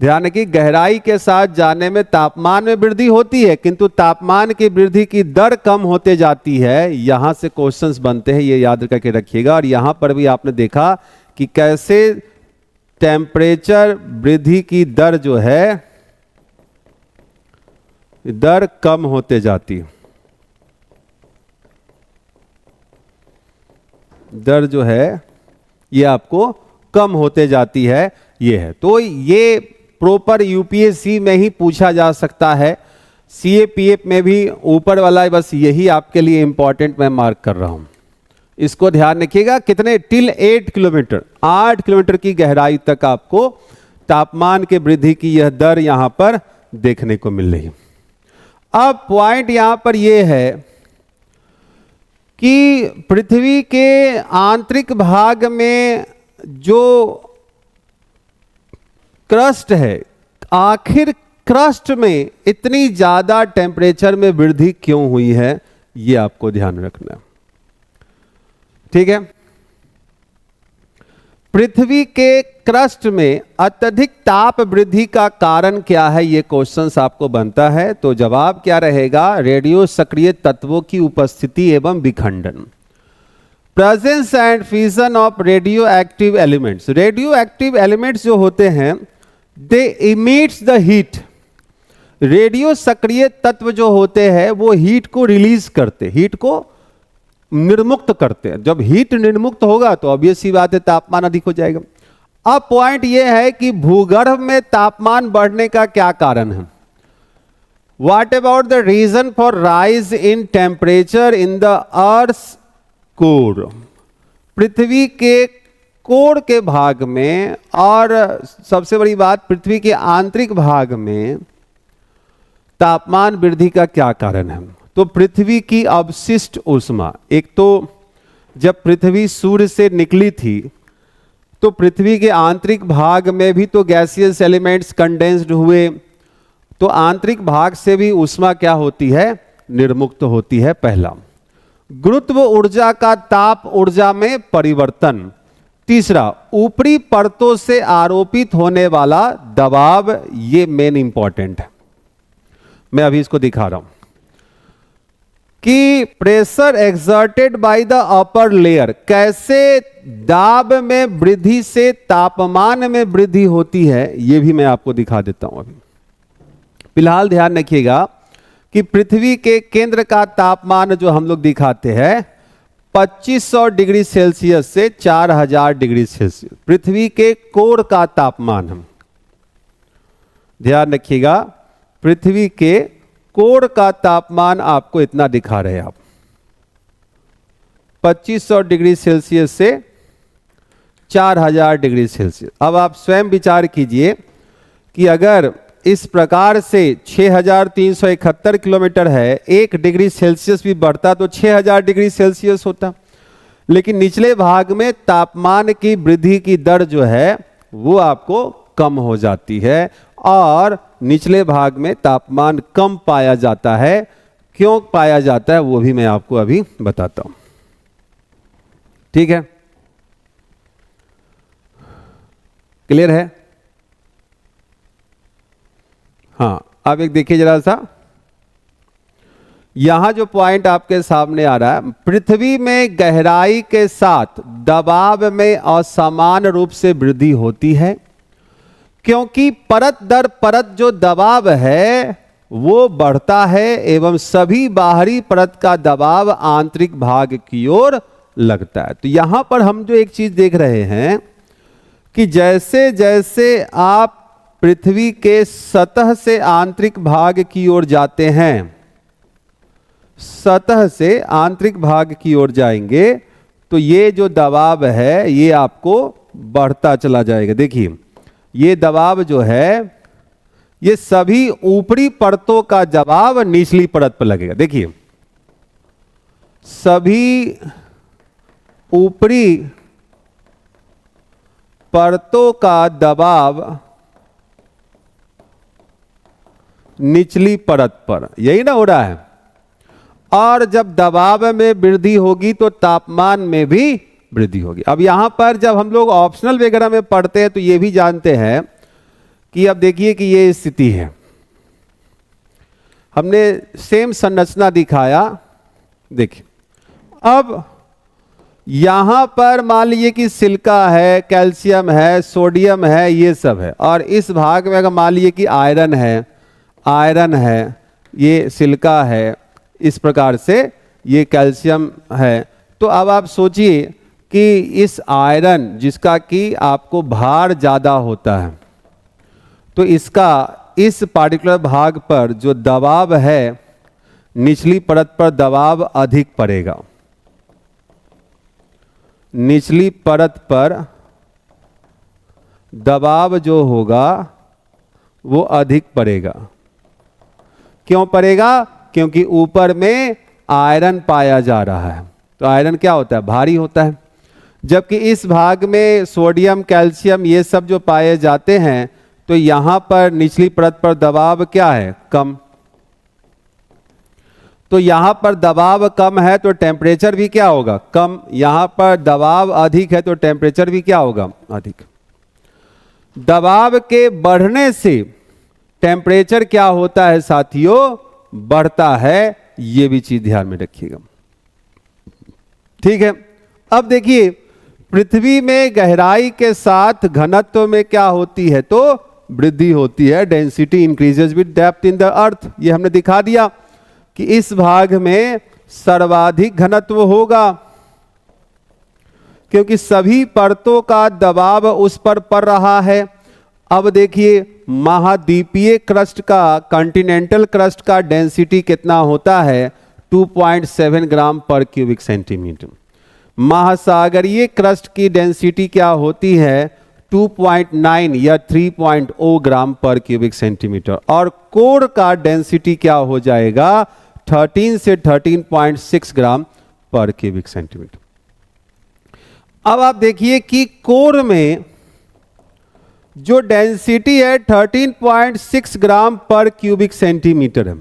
ध्यान रखिए, गहराई के साथ जाने में तापमान में वृद्धि होती है, किंतु तापमान की वृद्धि की दर कम होते जाती है। यहां से क्वेश्चंस बनते हैं, ये याद करके रखिएगा। और यहां पर भी आपने देखा कि कैसे टेम्परेचर वृद्धि की दर जो है, दर कम होते जाती, दर जो है ये आपको कम होते जाती है, ये है। तो ये प्रॉपर यूपीएससी में ही पूछा जा सकता है, सीएपीएफ में भी ऊपर वाला है, बस यही आपके लिए इंपॉर्टेंट मैं मार्क कर रहा हूं। इसको ध्यान रखिएगा, कितने, टिल 8 किलोमीटर, 8 किलोमीटर की गहराई तक आपको तापमान के वृद्धि की यह दर यहां पर देखने को मिल रही। अब पॉइंट यहां पर यह है कि पृथ्वी के आंतरिक भाग में जो क्रस्ट है, आखिर क्रस्ट में इतनी ज्यादा टेम्परेचर में वृद्धि क्यों हुई है, यह आपको ध्यान रखना है। ठीक है, पृथ्वी के क्रस्ट में अत्यधिक ताप वृद्धि का कारण क्या है, यह क्वेश्चन आपको बनता है। तो जवाब क्या रहेगा, रेडियो सक्रिय तत्वों की उपस्थिति एवं विखंडन, presence and fusion of radio active elements. Radio active elements जो होते हैं दे इमिट्स द हीट। रेडियो सक्रिय तत्व जो होते हैं वो हीट को रिलीज करते, हीट को निर्मुक्त करते हैं। जब हीट निर्मुक्त होगा तो ऑब्वियस सी बात है तापमान अधिक हो जाएगा। अब पॉइंट यह है कि भूगर्भ में तापमान बढ़ने का क्या कारण है। What about the reason for rise in temperature in the earth core. पृथ्वी के कोर के भाग में, और सबसे बड़ी बात पृथ्वी के आंतरिक भाग में तापमान वृद्धि का क्या कारण है। तो पृथ्वी की अवशिष्ट ऊष्मा, एक तो जब पृथ्वी सूर्य से निकली थी तो पृथ्वी के आंतरिक भाग में भी तो गैसियस एलिमेंट्स कंडेंस्ड हुए, तो आंतरिक भाग से भी ऊष्मा क्या होती है, निर्मुक्त होती है। पहला, गुरुत्व ऊर्जा का ताप ऊर्जा में परिवर्तन। तीसरा, ऊपरी परतों से आरोपित होने वाला दबाव, ये मेन इंपॉर्टेंट है। मैं अभी इसको दिखा रहा हूं कि pressure exerted by the upper layer, कैसे दाब में वृद्धि से तापमान में वृद्धि होती है, यह भी मैं आपको दिखा देता हूं। अभी फिलहाल ध्यान रखिएगा कि पृथ्वी के केंद्र का तापमान जो हम लोग दिखाते हैं 2500 डिग्री सेल्सियस से 4000 डिग्री सेल्सियस, पृथ्वी के कोर का तापमान हम ध्यान रखिएगा। पृथ्वी के कोर का तापमान आपको इतना दिखा रहे हैं आप, 2500 डिग्री सेल्सियस से 4000 डिग्री सेल्सियस। अब आप स्वयं विचार कीजिए कि अगर इस प्रकार से 6371 किलोमीटर है, 1 डिग्री सेल्सियस भी बढ़ता तो 6000 डिग्री सेल्सियस होता। लेकिन निचले भाग में तापमान की वृद्धि की दर जो है वो आपको कम हो जाती है, और निचले भाग में तापमान कम पाया जाता है। क्यों पाया जाता है वो भी मैं आपको अभी बताता हूं। ठीक है, क्लियर है। हाँ, अब एक देखिए जरा सा, यहां जो पॉइंट आपके सामने आ रहा है, पृथ्वी में गहराई के साथ दबाव में असमान रूप से वृद्धि होती है, क्योंकि परत दर परत जो दबाव है वो बढ़ता है एवं सभी बाहरी परत का दबाव आंतरिक भाग की ओर लगता है। तो यहां पर हम जो एक चीज देख रहे हैं कि जैसे जैसे आप पृथ्वी के सतह से आंतरिक भाग की ओर जाते हैं, सतह से आंतरिक भाग की ओर जाएंगे तो ये जो दबाव है ये आपको बढ़ता चला जाएगा। देखिए ये दबाव जो है ये सभी ऊपरी परतों का दबाव निचली परत पर लगेगा। देखिए सभी ऊपरी परतों का दबाव निचली परत पर, यही ना हो रहा है। और जब दबाव में वृद्धि होगी तो तापमान में भी वृद्धि होगी। अब यहां पर जब हम लोग ऑप्शनल वगैरह में पढ़ते हैं तो ये भी जानते हैं कि अब देखिए कि ये स्थिति है, हमने सेम संरचना दिखाया। देखिए अब यहां पर मान लीजिए कि सिलिका है, कैल्शियम है, सोडियम है, ये सब है, और इस भाग में अगर मान लीजिए कि आयरन है, ये सिलिका है, इस प्रकार से ये कैल्शियम है। तो अब आप सोचिए कि इस आयरन जिसका कि आपको भार ज़्यादा होता है, तो इसका इस पार्टिकुलर भाग पर जो दबाव है निचली परत पर दबाव अधिक पड़ेगा, निचली परत पर दबाव जो होगा वो अधिक पड़ेगा। क्यों पड़ेगा? क्योंकि ऊपर में आयरन पाया जा रहा है, तो आयरन क्या होता है? भारी होता है। जबकि इस भाग में सोडियम, कैल्शियम ये सब जो पाए जाते हैं, तो यहां पर निचली परत पर दबाव क्या है? कम। तो यहां पर दबाव कम है तो टेम्परेचर भी क्या होगा? कम। यहां पर दबाव अधिक है तो टेम्परेचर भी क्या होगा? अधिक। दबाव के बढ़ने से टेम्परेचर क्या होता है साथियों? बढ़ता है। ये भी चीज ध्यान में रखिएगा, ठीक है। अब देखिए, पृथ्वी में गहराई के साथ घनत्व में क्या होती है? तो वृद्धि होती है। Density increases with depth in the अर्थ। ये हमने दिखा दिया कि इस भाग में सर्वाधिक घनत्व होगा, क्योंकि सभी परतों का दबाव उस पर पड़ रहा है। अब देखिए, महाद्वीपीय क्रस्ट का, कॉन्टिनेंटल क्रस्ट का डेंसिटी कितना होता है? 2.7 ग्राम पर क्यूबिक सेंटीमीटर। महासागरीय क्रस्ट की डेंसिटी क्या होती है? 2.9 या 3.0 ग्राम पर क्यूबिक सेंटीमीटर। और कोर का डेंसिटी क्या हो जाएगा? 13 से 13.6 ग्राम पर क्यूबिक सेंटीमीटर। अब आप देखिए कि कोर में जो डेंसिटी है 13.6 ग्राम पर क्यूबिक सेंटीमीटर है,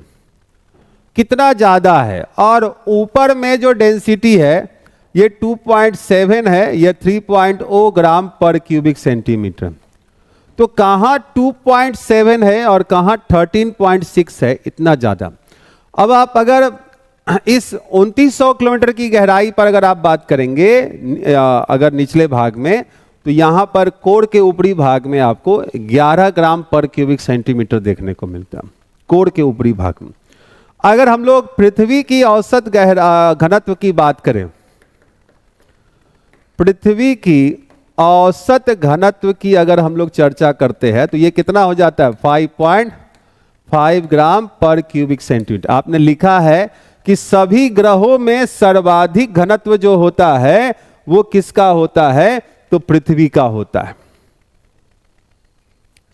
कितना ज्यादा है। और ऊपर में जो डेंसिटी है ये 2.7 है, या 3.0 ग्राम पर क्यूबिक सेंटीमीटर। तो कहां 2.7 है और कहां 13.6 है? इतना ज्यादा। अब आप अगर इस 2900 किलोमीटर की गहराई पर अगर आप बात करेंगे, अगर निचले भाग में, तो यहां पर कोर के ऊपरी भाग में आपको 11 ग्राम पर क्यूबिक सेंटीमीटर देखने को मिलता है, कोर के ऊपरी भाग में। अगर हम लोग पृथ्वी की औसत घनत्व की बात करें, पृथ्वी की औसत घनत्व की अगर हम लोग चर्चा करते हैं, तो ये कितना हो जाता है? 5.5 ग्राम पर क्यूबिक सेंटीमीटर। आपने लिखा है कि सभी ग्रहों में सर्वाधिक घनत्व जो होता है वो किसका होता है? तो पृथ्वी का होता है।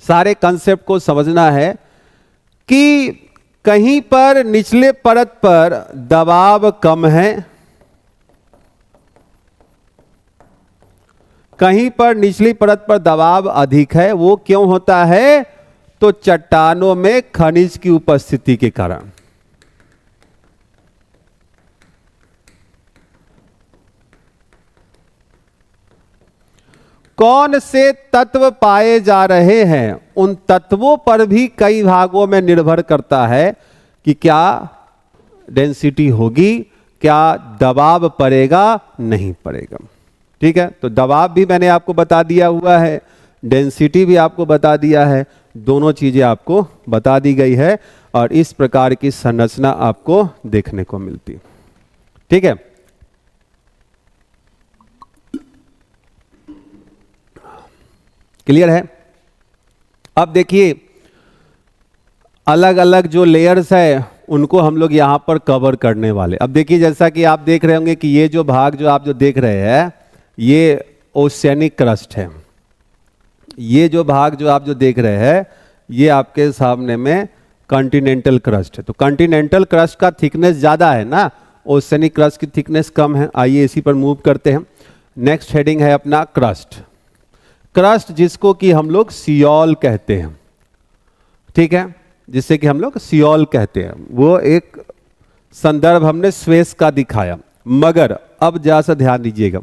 सारे कंसेप्ट को समझना है कि कहीं पर निचले परत पर दबाव कम है, कहीं पर निचली परत पर दबाव अधिक है। वो क्यों होता है? तो चट्टानों में खनिज की उपस्थिति के कारण। कौन से तत्व पाए जा रहे हैं, उन तत्वों पर भी कई भागों में निर्भर करता है कि क्या डेंसिटी होगी, क्या दबाव पड़ेगा, नहीं पड़ेगा। ठीक है, तो दबाव भी मैंने आपको बता दिया हुआ है, डेंसिटी भी आपको बता दिया है, दोनों चीजें आपको बता दी गई है, और इस प्रकार की संरचना आपको देखने को मिलती। ठीक है, क्लियर है? अब देखिए, अलग अलग जो लेयर्स है उनको हम लोग यहां पर कवर करने वाले। अब देखिए, जैसा कि आप देख रहे होंगे कि ये जो भाग जो आप जो देख रहे हैं ये ओशियनिक क्रस्ट है। ये जो भाग जो आप जो देख रहे हैं ये आपके सामने में कॉन्टिनेंटल क्रस्ट है। तो कॉन्टिनेंटल क्रस्ट का थिकनेस ज्यादा है ना, ओशियनिक क्रस्ट की थिकनेस कम है। आइए इसी पर मूव करते हैं। नेक्स्ट हेडिंग है अपना क्रस्ट। क्रस्ट जिसको कि हम लोग सियोल कहते हैं, ठीक है, जिससे कि हम लोग सियोल कहते हैं। वो एक संदर्भ हमने स्वेस का दिखाया, मगर अब जरा सा ध्यान दीजिएगा,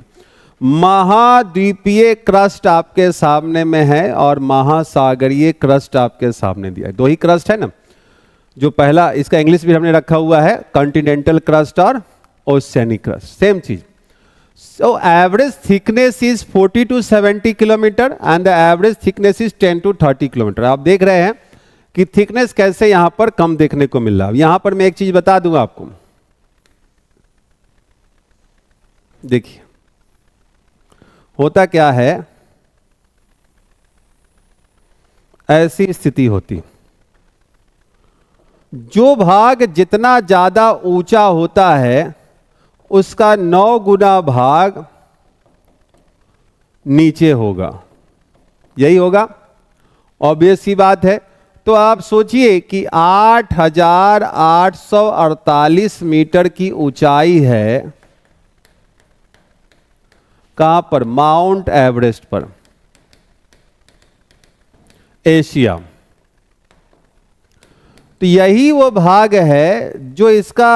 महाद्वीपीय क्रस्ट आपके सामने में है और महासागरीय क्रस्ट आपके सामने दिया है। दो ही क्रस्ट है ना, जो पहला इसका इंग्लिश भी हमने रखा हुआ है कॉन्टिनेंटल क्रस्ट और ओशियनिक क्रस्ट, सेम चीज। So average thickness is 40 to 70 kilometre and the average thickness is 10 to 30 kilometre. आप देख रहे हैं कि थिकनेस कैसे यहां पर कम देखने को मिल रहा है। यहां पर मैं एक चीज बता दूंगा आपको, देखिए होता क्या है, ऐसी स्थिति होती, जो भाग जितना ज्यादा ऊंचा होता है उसका 9 गुना भाग नीचे होगा, यही होगा, ऑब्वियस सी बात है। तो आप सोचिए कि 8,848 मीटर की ऊंचाई है, कहां पर? माउंट एवरेस्ट पर, एशिया। तो यही वो भाग है जो इसका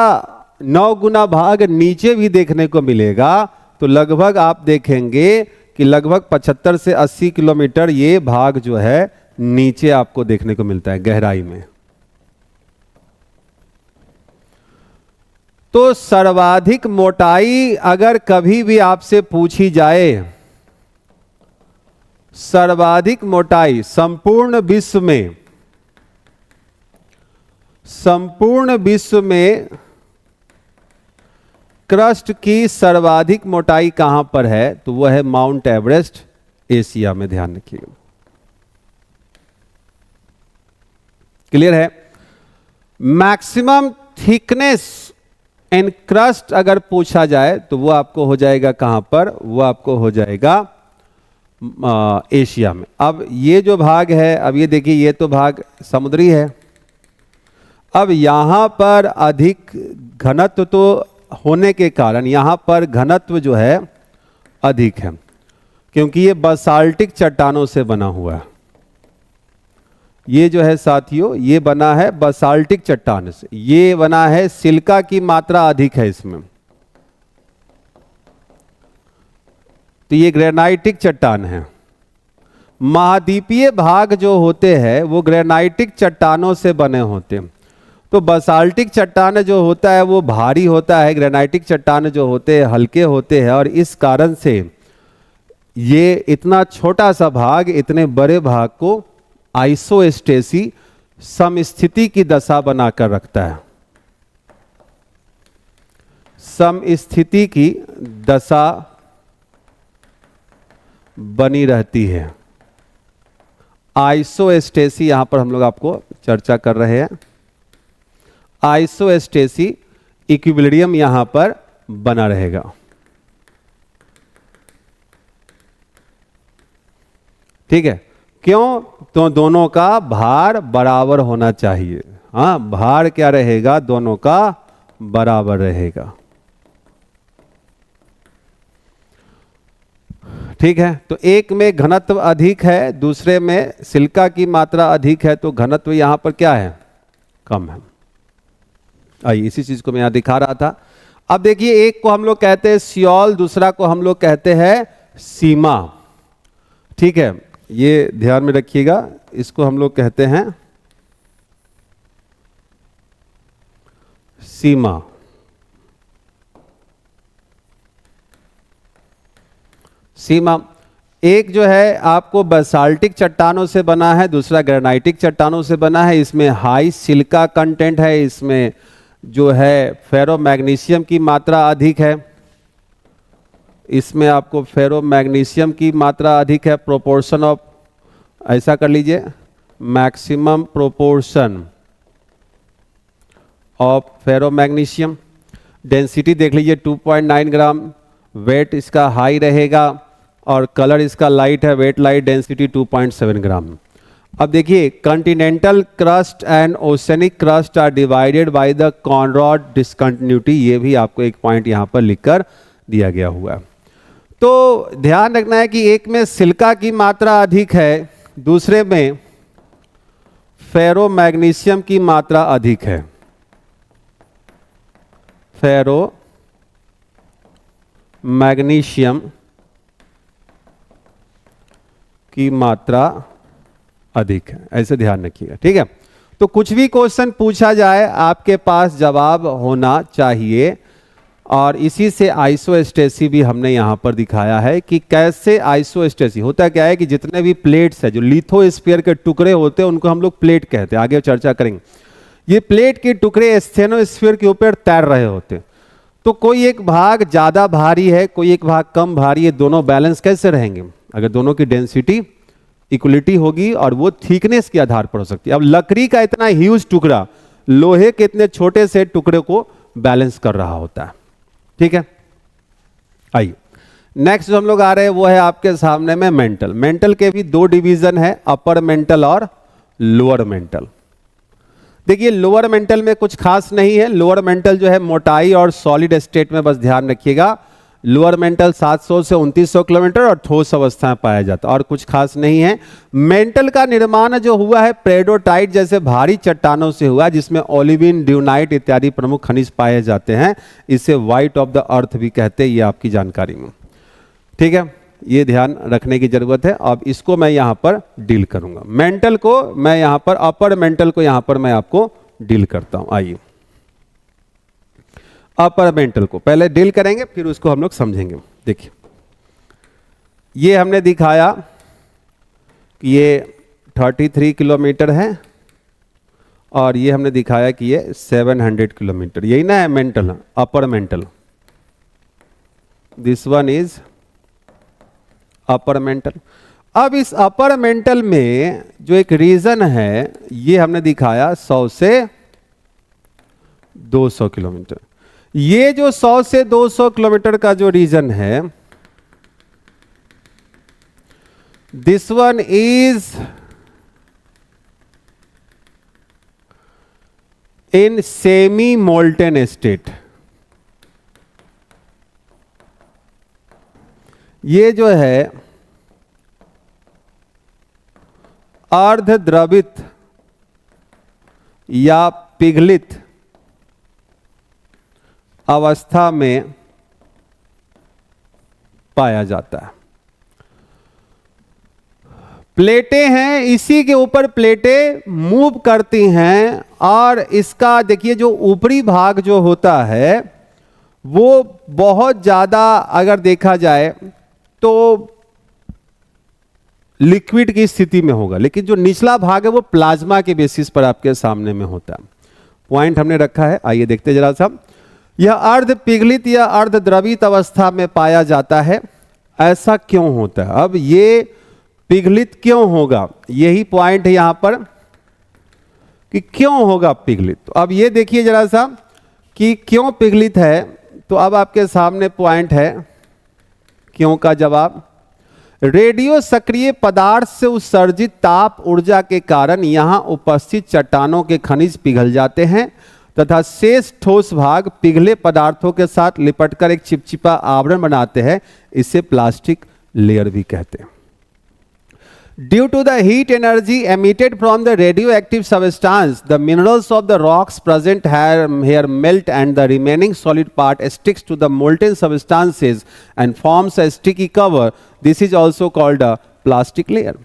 9 गुना भाग नीचे भी देखने को मिलेगा। तो लगभग आप देखेंगे कि लगभग 75 से 80 किलोमीटर ये भाग जो है नीचे आपको देखने को मिलता है गहराई में। तो सर्वाधिक मोटाई अगर कभी भी आपसे पूछी जाए, सर्वाधिक मोटाई संपूर्ण विश्व में, संपूर्ण विश्व में क्रस्ट की सर्वाधिक मोटाई कहां पर है? तो वह है माउंट एवरेस्ट, एशिया में। ध्यान रखिएगा। क्लियर है? मैक्सिमम थिकनेस इन क्रस्ट अगर पूछा जाए तो वो आपको हो जाएगा कहां पर? वो आपको हो जाएगा एशिया में। अब ये जो भाग है, अब ये देखिए, ये तो भाग समुद्री है। अब यहां पर अधिक घनत्व तो होने के कारण यहां पर घनत्व जो है अधिक है, क्योंकि ये बसाल्टिक चट्टानों से बना हुआ है। ये जो है साथियों, ये बना है बसाल्टिक चट्टान से, ये बना है, सिलिका की मात्रा अधिक है इसमें। तो ये ग्रेनाइटिक चट्टान है। महाद्वीपीय भाग जो होते हैं वो ग्रेनाइटिक चट्टानों से बने होते हैं। तो बसाल्टिक चट्टान जो होता है वो भारी होता है, ग्रेनाइटिक चट्टान जो होते हैं हल्के होते हैं, और इस कारण से ये इतना छोटा सा भाग इतने बड़े भाग को आइसोस्टेसी, समस्थिति की दशा बनाकर रखता है। समस्थिति की दशा बनी रहती है। आइसोस्टेसी यहां पर हम लोग आपको चर्चा कर रहे हैं। आइसोस्टेसी, इक्विलिब्रियम यहां पर बना रहेगा। ठीक है? क्यों? तो दोनों का भार बराबर होना चाहिए। हाँ, भार क्या रहेगा? दोनों का बराबर रहेगा। ठीक है? तो एक में घनत्व अधिक है, दूसरे में सिलिका की मात्रा अधिक है, तो घनत्व यहां पर क्या है? कम है। आइए, इसी चीज को मैं यहां दिखा रहा था। अब देखिए, एक को हम लोग कहते हैं सियोल, दूसरा को हम लोग कहते हैं सीमा। ठीक है? ये ध्यान में रखिएगा, इसको हम लोग कहते हैं सीमा। सीमा एक जो है आपको बसाल्टिक चट्टानों से बना है, दूसरा ग्रेनाइटिक चट्टानों से बना है। इसमें हाई सिलिका कंटेंट है, इसमें जो है फेरोमैग्नीशियम की मात्रा अधिक है। इसमें आपको फेरोमैग्नीशियम की मात्रा अधिक है। प्रोपोर्शन ऑफ, ऐसा कर लीजिए, मैक्सिमम प्रोपोर्शन ऑफ फेरोमैग्नीशियम। डेंसिटी देख लीजिए 2.9 ग्राम। वेट इसका हाई रहेगा और कलर इसका लाइट है। Weight light density 2.7 gram. अब देखिए, continental crust and oceanic crust are divided by the Conrad discontinuity. ये भी आपको एक पॉइंट यहां पर लिखकर दिया गया हुआ है। तो ध्यान रखना है कि एक में सिलिका की मात्रा अधिक है, दूसरे में फेरोमैग्नीशियम की मात्रा अधिक है। फेरोमैग्नीशियम की मात्रा अधिक है, ऐसे ध्यान रखिएगा। ठीक है? तो कुछ भी क्वेश्चन पूछा जाए आपके पास जवाब होना चाहिए। और इसी से आइसोस्टेसी भी हमने यहां पर दिखाया है कि कैसे आइसोस्टेसी होता क्या है कि जितने भी प्लेट्स है, जो लिथोस्फीयर के टुकड़े होते हैं, उनको हम लोग प्लेट कहते हैं, आगे चर्चा करेंगे। ये प्लेट के टुकड़े स्टेनोस्फीयर के ऊपर तैर रहे होते हैं। तो कोई एक भाग ज्यादा भारी है, कोई एक भाग कम भारी है, दोनों बैलेंस कैसे रहेंगे? अगर दोनों की डेंसिटी इक्वलिटी होगी और वो थिकनेस के आधार पर हो सकती है। अब लकड़ी का इतना ह्यूज टुकड़ा लोहे के इतने छोटे से टुकड़े को बैलेंस कर रहा होता है। ठीक है? आइए, नेक्स्ट जो हम लोग आ रहे हैं वो है आपके सामने में मेंटल। मेंटल के भी दो डिवीजन है, अपर मेंटल और लोअर मेंटल। देखिए लोअर मेंटल में कुछ खास नहीं है। लोअर मेंटल जो है मोटाई और सॉलिड स्टेट में बस ध्यान रखिएगा। लोअर मेंटल 700 से 2900 किलोमीटर और ठोस अवस्था में पाया जाता है और कुछ खास नहीं है। मेंटल का निर्माण जो हुआ है पेरिडोटाइट जैसे भारी चट्टानों से हुआ, जिसमें ओलिविन, ड्यूनाइट इत्यादि प्रमुख खनिज पाए जाते हैं। इसे व्हाइट ऑफ द अर्थ भी कहते हैं, ये आपकी जानकारी में। ठीक है, ये ध्यान रखने की जरूरत है। अब इसको मैं यहां पर डील करूंगा। मेंटल को मैं यहां पर, अपर मेंटल को यहां पर मैं आपको डील करता हूं। आइए अपर मेंटल को पहले डील करेंगे, फिर उसको हम लोग समझेंगे। देखिए ये हमने दिखाया कि ये 33 किलोमीटर है और ये हमने दिखाया कि ये 700 किलोमीटर। यही ना है mental, upper mantle. This one is upper mantle. अब इस अपर मेंटल में जो एक रीजन है ये हमने दिखाया 100 से 200 किलोमीटर। ये जो 100 से 200 किलोमीटर का जो रीजन है, this one is in semi molten state. ये जो है अर्ध द्रवित या पिघलित अवस्था में पाया जाता है। प्लेटें हैं, इसी के ऊपर प्लेटें मूव करती हैं और इसका देखिए जो ऊपरी भाग जो होता है वो बहुत ज़्यादा अगर देखा जाए तो लिक्विड की स्थिति में होगा, लेकिन जो निचला भाग है वो प्लाज्मा के बेसिस पर आपके सामने में होता है। पॉइंट हमने रखा है, आइए देखते जरा सा। यह अर्ध पिघलित या अर्ध द्रवित अवस्था में पाया जाता है। ऐसा क्यों होता है? अब ये पिघलित क्यों होगा, यही पॉइंट है यहां पर कि क्यों होगा पिघलित। तो अब ये देखिए जरा सा कि क्यों पिघलित है। तो अब आपके सामने पॉइंट है क्यों का जवाब। रेडियो सक्रिय पदार्थ से उत्सर्जित ताप ऊर्जा के कारण यहां उपस्थित चट्टानों के खनिज पिघल जाते हैं तथा शेष ठोस भाग पिघले पदार्थों के साथ लिपटकर एक चिपचिपा आवरण बनाते हैं। इसे प्लास्टिक लेयर भी कहते हैं। Due to the heat energy emitted from the radioactive substance, the minerals of the rocks present here melt and the remaining solid part sticks to the molten substances and forms a sticky cover. This is also called a plastic layer.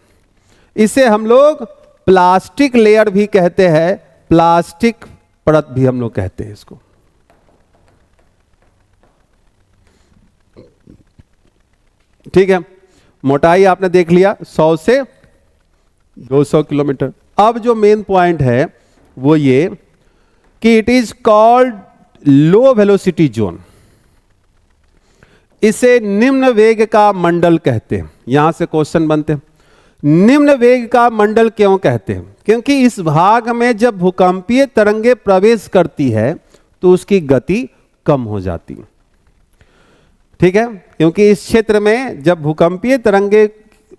इसे हम लोग plastic layer भी कहते हैं, plastic परत भी हम लोग कहते हैं इसको। ठीक है, मोटाई आपने देख लिया 100 से 200 किलोमीटर। अब जो मेन पॉइंट है वो ये कि it is called low velocity zone. इसे निम्न वेग का मंडल कहते हैं। यहां से क्वेश्चन बनते हैं, निम्न वेग का मंडल क्यों कहते हैं? क्योंकि इस भाग में जब भूकंपीय तरंगे प्रवेश करती है तो उसकी गति कम हो जाती है। ठीक है, क्योंकि इस क्षेत्र में जब भूकंपीय तरंगे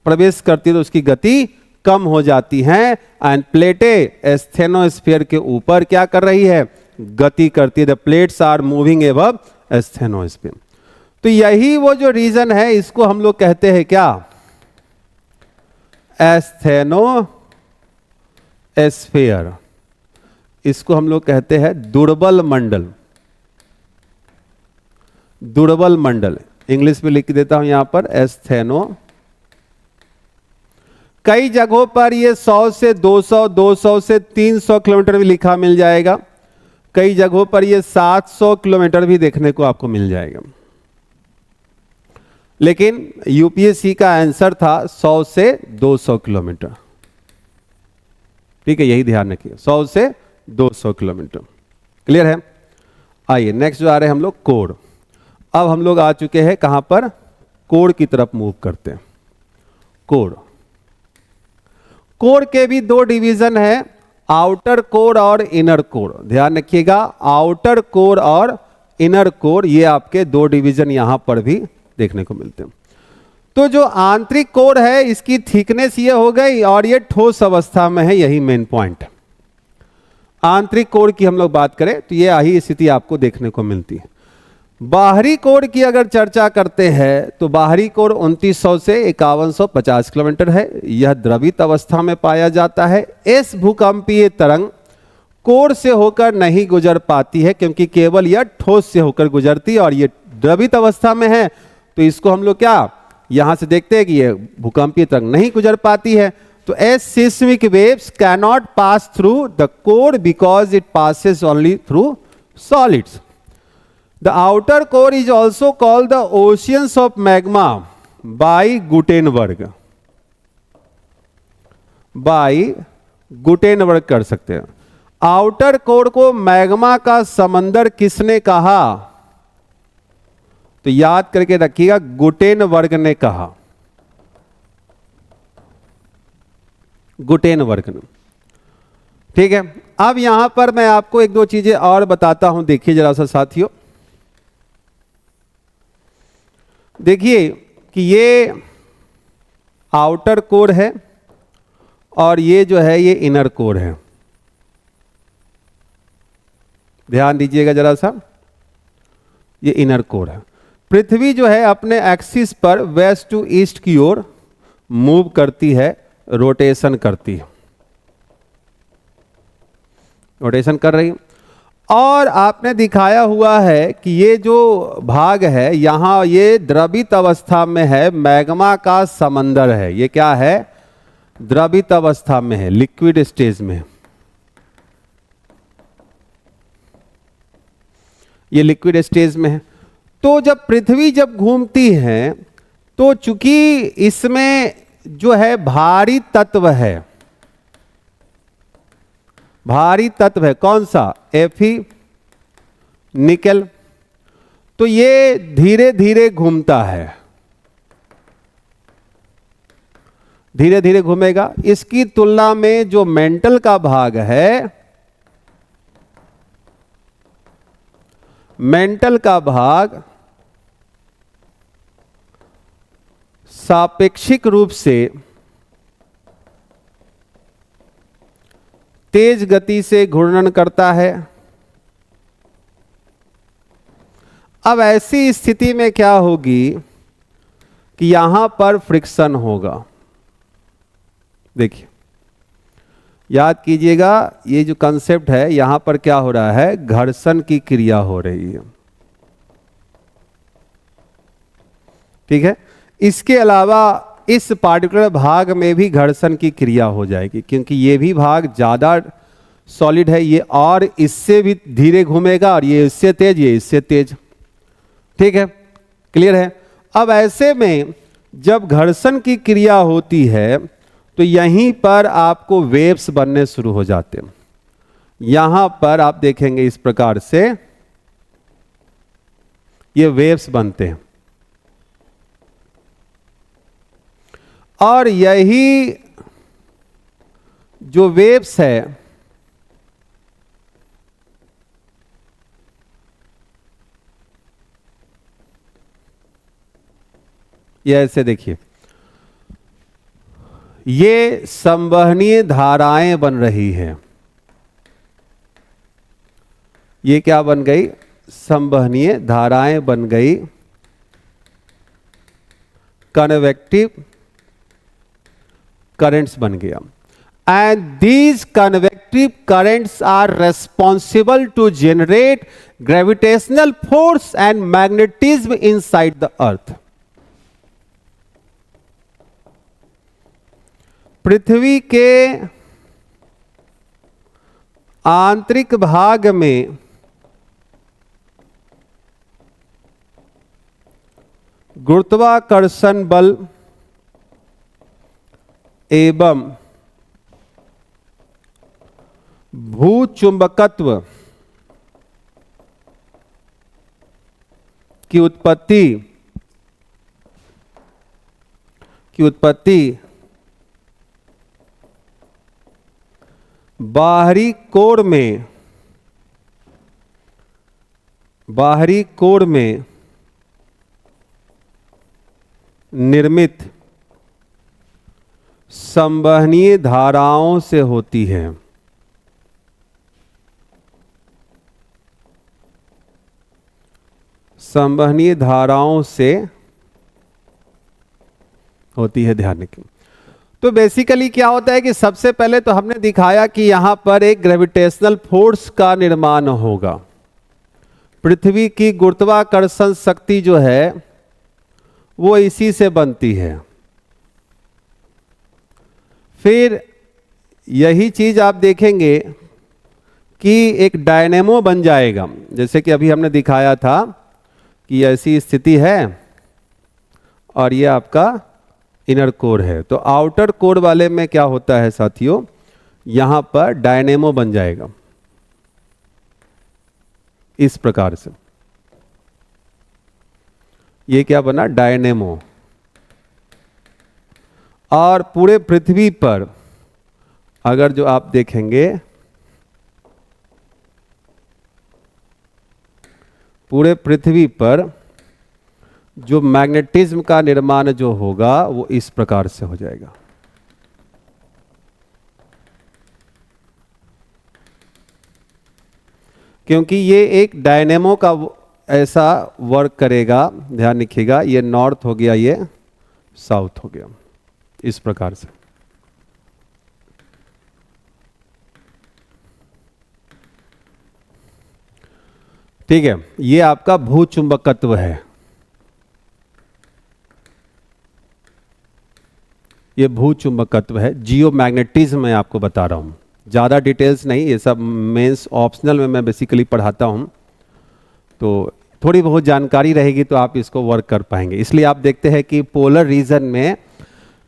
प्रवेश करती है तो उसकी गति कम हो जाती हैं एंड प्लेटें स्टेनोस्फीयर के ऊपर क्या कर रही है? गति करती है। The plates are moving above stenosphere. तो यही वो जो रीजन है, इसको हम लोग कहते हैं क्या? स्टेनोस्फीयर। इसको हम लोग कहते हैं दुर्बल मंडल। दुर्बल मंडल इंग्लिश में लिख देता हूं यहां पर एस्थेनो। कई जगहों पर ये 100 से 200, 200 से 300 किलोमीटर भी लिखा मिल जाएगा। कई जगहों पर ये 700 किलोमीटर भी देखने को आपको मिल जाएगा। लेकिन यूपीएससी का आंसर था 100 से 200 किलोमीटर। ठीक है, यही ध्यान रखिए, 100 से 200 किलोमीटर। क्लियर है? आइए नेक्स्ट जो आ रहे हैं हम लोग कोड। अब हम लोग आ चुके हैं कहां पर? कोड की तरफ मूव करते हैं। कोड, कोर के भी दो डिवीजन है, आउटर कोर और इनर कोर। ध्यान रखिएगा, आउटर कोर और इनर कोर, ये आपके दो डिवीजन यहां पर भी देखने को मिलते हैं। तो जो आंतरिक कोर है इसकी थिकनेस ये हो गई और ये ठोस अवस्था में है, यही मेन पॉइंट। आंतरिक कोर की हम लोग बात करें तो ये यही स्थिति आपको देखने को मिलती है। बाहरी कोर की अगर चर्चा करते हैं तो बाहरी कोर 2900 से 5150 किलोमीटर है। यह द्रवित अवस्था में पाया जाता है। इस भूकंपीय तरंग कोर से होकर नहीं गुजर पाती है क्योंकि केवल यह ठोस से होकर गुजरती है और ये द्रवित अवस्था में है, तो इसको हम लोग क्या यहां से देखते हैं कि ये भूकंपीय तरंग नहीं गुजर पाती है। तो S seismic waves cannot pass through the core because it passes only through solids. The outer core is also called the oceans of magma by Gutenberg. कर सकते हैं। आउटर कोर को मैग्मा का समंदर किसने कहा? तो याद करके रखिएगा, गुटेनबर्ग ने कहा। गुटेनबर्ग ने। ठीक है, अब यहां पर मैं आपको एक दो चीजें और बताता हूं। देखिए जरा सा साथियों, देखिए कि ये आउटर कोर है और ये जो है ये इनर कोर है। ध्यान दीजिएगा जरा सा, ये इनर कोर है। पृथ्वी जो है अपने एक्सिस पर वेस्ट टू ईस्ट की ओर मूव करती है, रोटेशन करती है, रोटेशन कर रही है। और आपने दिखाया हुआ है कि ये जो भाग है यहां ये द्रवित अवस्था में है, मैग्मा का समंदर है। ये क्या है? द्रवित अवस्था में है, लिक्विड स्टेज में। ये लिक्विड स्टेज में है। तो जब पृथ्वी जब घूमती है तो चूंकि इसमें जो है भारी तत्व है, भारी तत्व है कौन सा? Fe, nickel. तो ये धीरे धीरे घूमता है, धीरे धीरे घूमेगा। इसकी तुलना में जो मेंटल का भाग है, मेंटल का भाग सापेक्षिक रूप से तेज गति से घूर्णन करता है। अब ऐसी स्थिति में क्या होगी कि यहां पर फ्रिक्शन होगा। देखिए, याद कीजिएगा, ये जो कंसेप्ट है यहां पर क्या हो रहा है? घर्षण की क्रिया हो रही है। ठीक है, इसके अलावा इस पार्टिकुलर भाग में भी घर्षण की क्रिया हो जाएगी क्योंकि ये भी भाग ज्यादा सॉलिड है। ये और इससे भी धीरे घूमेगा और ये इससे तेज, ये इससे तेज। ठीक है, क्लियर है? अब ऐसे में जब घर्षण की क्रिया होती है तो यहीं पर आपको वेव्स बनने शुरू हो जाते हैं। यहां पर आप देखेंगे इस प्रकार से ये वेव्स बनते हैं और यही जो वेव्स है ये ऐसे देखिए, ये संवहनीय धाराएं बन रही है। ये क्या बन गई? संवहनीय धाराएं बन गई, कन्वेक्टिव करंट्स बन गया। And these convective currents are responsible to generate gravitational force and magnetism inside the earth. पृथ्वी के आंतरिक भाग में गुरुत्वाकर्षण बल एवं भूचुंबकत्व की उत्पत्ति बाहरी कोर में निर्मित संवहनीय धाराओं से होती है। संवहनीय धाराओं से होती है, ध्यान रखें। तो बेसिकली क्या होता है कि सबसे पहले तो हमने दिखाया कि यहां पर एक ग्रेविटेशनल फोर्स का निर्माण होगा। पृथ्वी की गुरुत्वाकर्षण शक्ति जो है वो इसी से बनती है। फिर यही चीज आप देखेंगे कि एक डायनेमो बन जाएगा, जैसे कि अभी हमने दिखाया था कि ऐसी स्थिति है और ये आपका इनर कोर है। तो आउटर कोर वाले में क्या होता है साथियों, यहां पर डायनेमो बन जाएगा इस प्रकार से। ये क्या बना, डायनेमो। और पूरे पृथ्वी पर अगर जो आप देखेंगे, पूरे पृथ्वी पर जो मैग्नेटिज्म का निर्माण जो होगा वो इस प्रकार से हो जाएगा। क्योंकि ये एक डायनेमो का ऐसा वर्क करेगा, ध्यान रखिएगा। ये नॉर्थ हो गया, ये साउथ हो गया, इस प्रकार से। ठीक है, ये आपका भूचुंबकत्व है। ये भूचुंबकत्व है, जियोमैग्नेटिज्म मैं आपको बता रहा हूं, ज्यादा डिटेल्स नहीं, ये सब मेंस ऑप्शनल में मैं बेसिकली पढ़ाता हूं, तो थोड़ी बहुत जानकारी रहेगी तो आप इसको वर्क कर पाएंगे। इसलिए आप देखते हैं कि पोलर रीजन में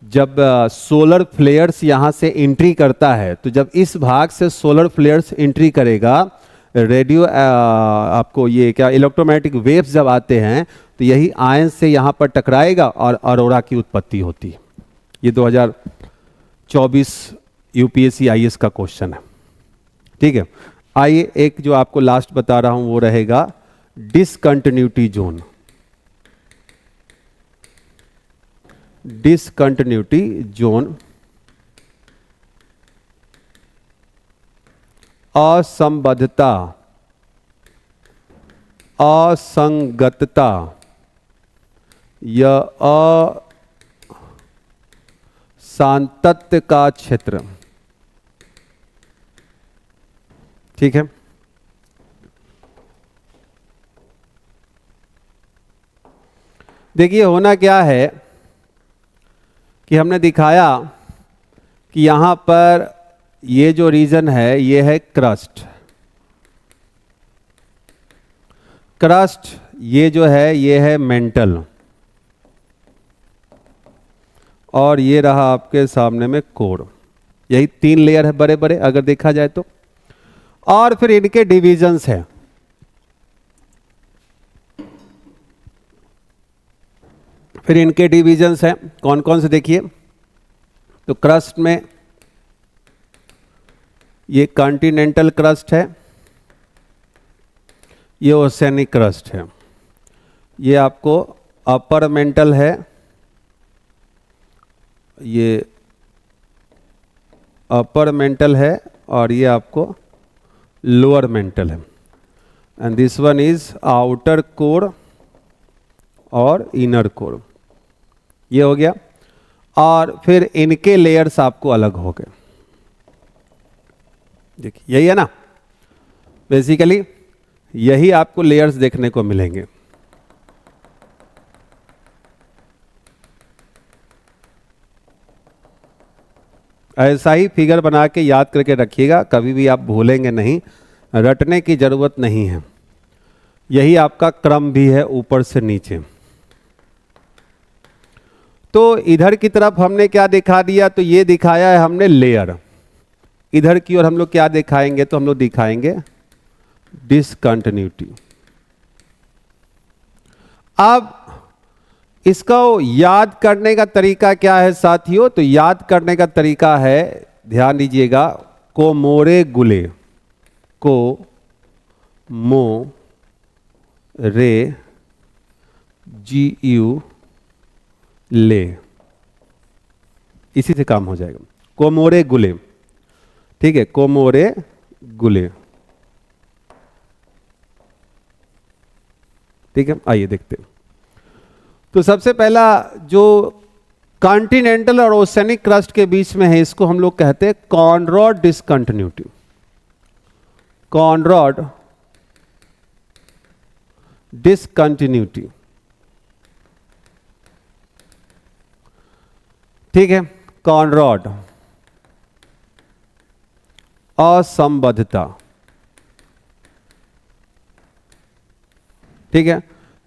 जब सोलर फ्लेयर्स यहां से एंट्री करता है, तो जब इस भाग से सोलर फ्लेयर्स एंट्री करेगा, रेडियो आपको ये क्या इलेक्ट्रोमैग्नेटिक वेव्स जब आते हैं तो यही आयन से यहां पर टकराएगा और अरोरा की उत्पत्ति होती है। ये 2024 यूपीएससी आईएएस का क्वेश्चन है। ठीक है, आइए एक जो आपको लास्ट बता रहा हूं वो रहेगा डिसकंटिन्यूटी जोन। डिसकंटिन्यूटी जोन असंबद्धता, असंगतता या असांतत्य का क्षेत्र। ठीक है, देखिए होना क्या है कि हमने दिखाया कि यहां पर ये जो रीजन है ये है क्रस्ट। क्रस्ट ये जो है ये है मेंटल, और ये रहा आपके सामने में कोर। यही 3 लेयर है बड़े बड़े अगर देखा जाए तो। और फिर इनके डिविजन्स हैं। फिर इनके डिविजन्स हैं कौन कौन से, देखिए। तो क्रस्ट में ये कॉन्टिनेंटल क्रस्ट है, ये ओसेनिक क्रस्ट है, ये आपको अपर मेंटल है, ये अपर मेंटल है, और ये आपको लोअर मेंटल है। And this one is outer core और इनर कोर। ये हो गया। और फिर इनके लेयर्स आपको अलग हो गए। देखिए यही है ना, बेसिकली यही आपको लेयर्स देखने को मिलेंगे। ऐसा ही फिगर बना के याद करके रखिएगा, कभी भी आप भूलेंगे नहीं, रटने की जरूरत नहीं है। यही आपका क्रम भी है ऊपर से नीचे। तो इधर की तरफ हमने क्या दिखा दिया, तो ये दिखाया है हमने लेयर। इधर की ओर हम लोग क्या दिखाएंगे, तो हम लोग दिखाएंगे डिसकंटिन्यूटी। अब इसको याद करने का तरीका क्या है साथियों, तो याद करने का तरीका है, ध्यान दीजिएगा, कोमोरे गुले, को मो रे GU ले, इसी से काम हो जाएगा। कोमोरे गुले, ठीक है, कोमोरे गुले, ठीक है। आइए देखते हैं। तो सबसे पहला जो कॉन्टिनेंटल और ओशनिक क्रस्ट के बीच में है, इसको हम लोग कहते हैं कॉनरॉड डिसकंटिन्यूटी। कॉनरॉड डिसकंटिन्यूटी, ठीक है। कॉनरॉड असंबद्धता, ठीक है।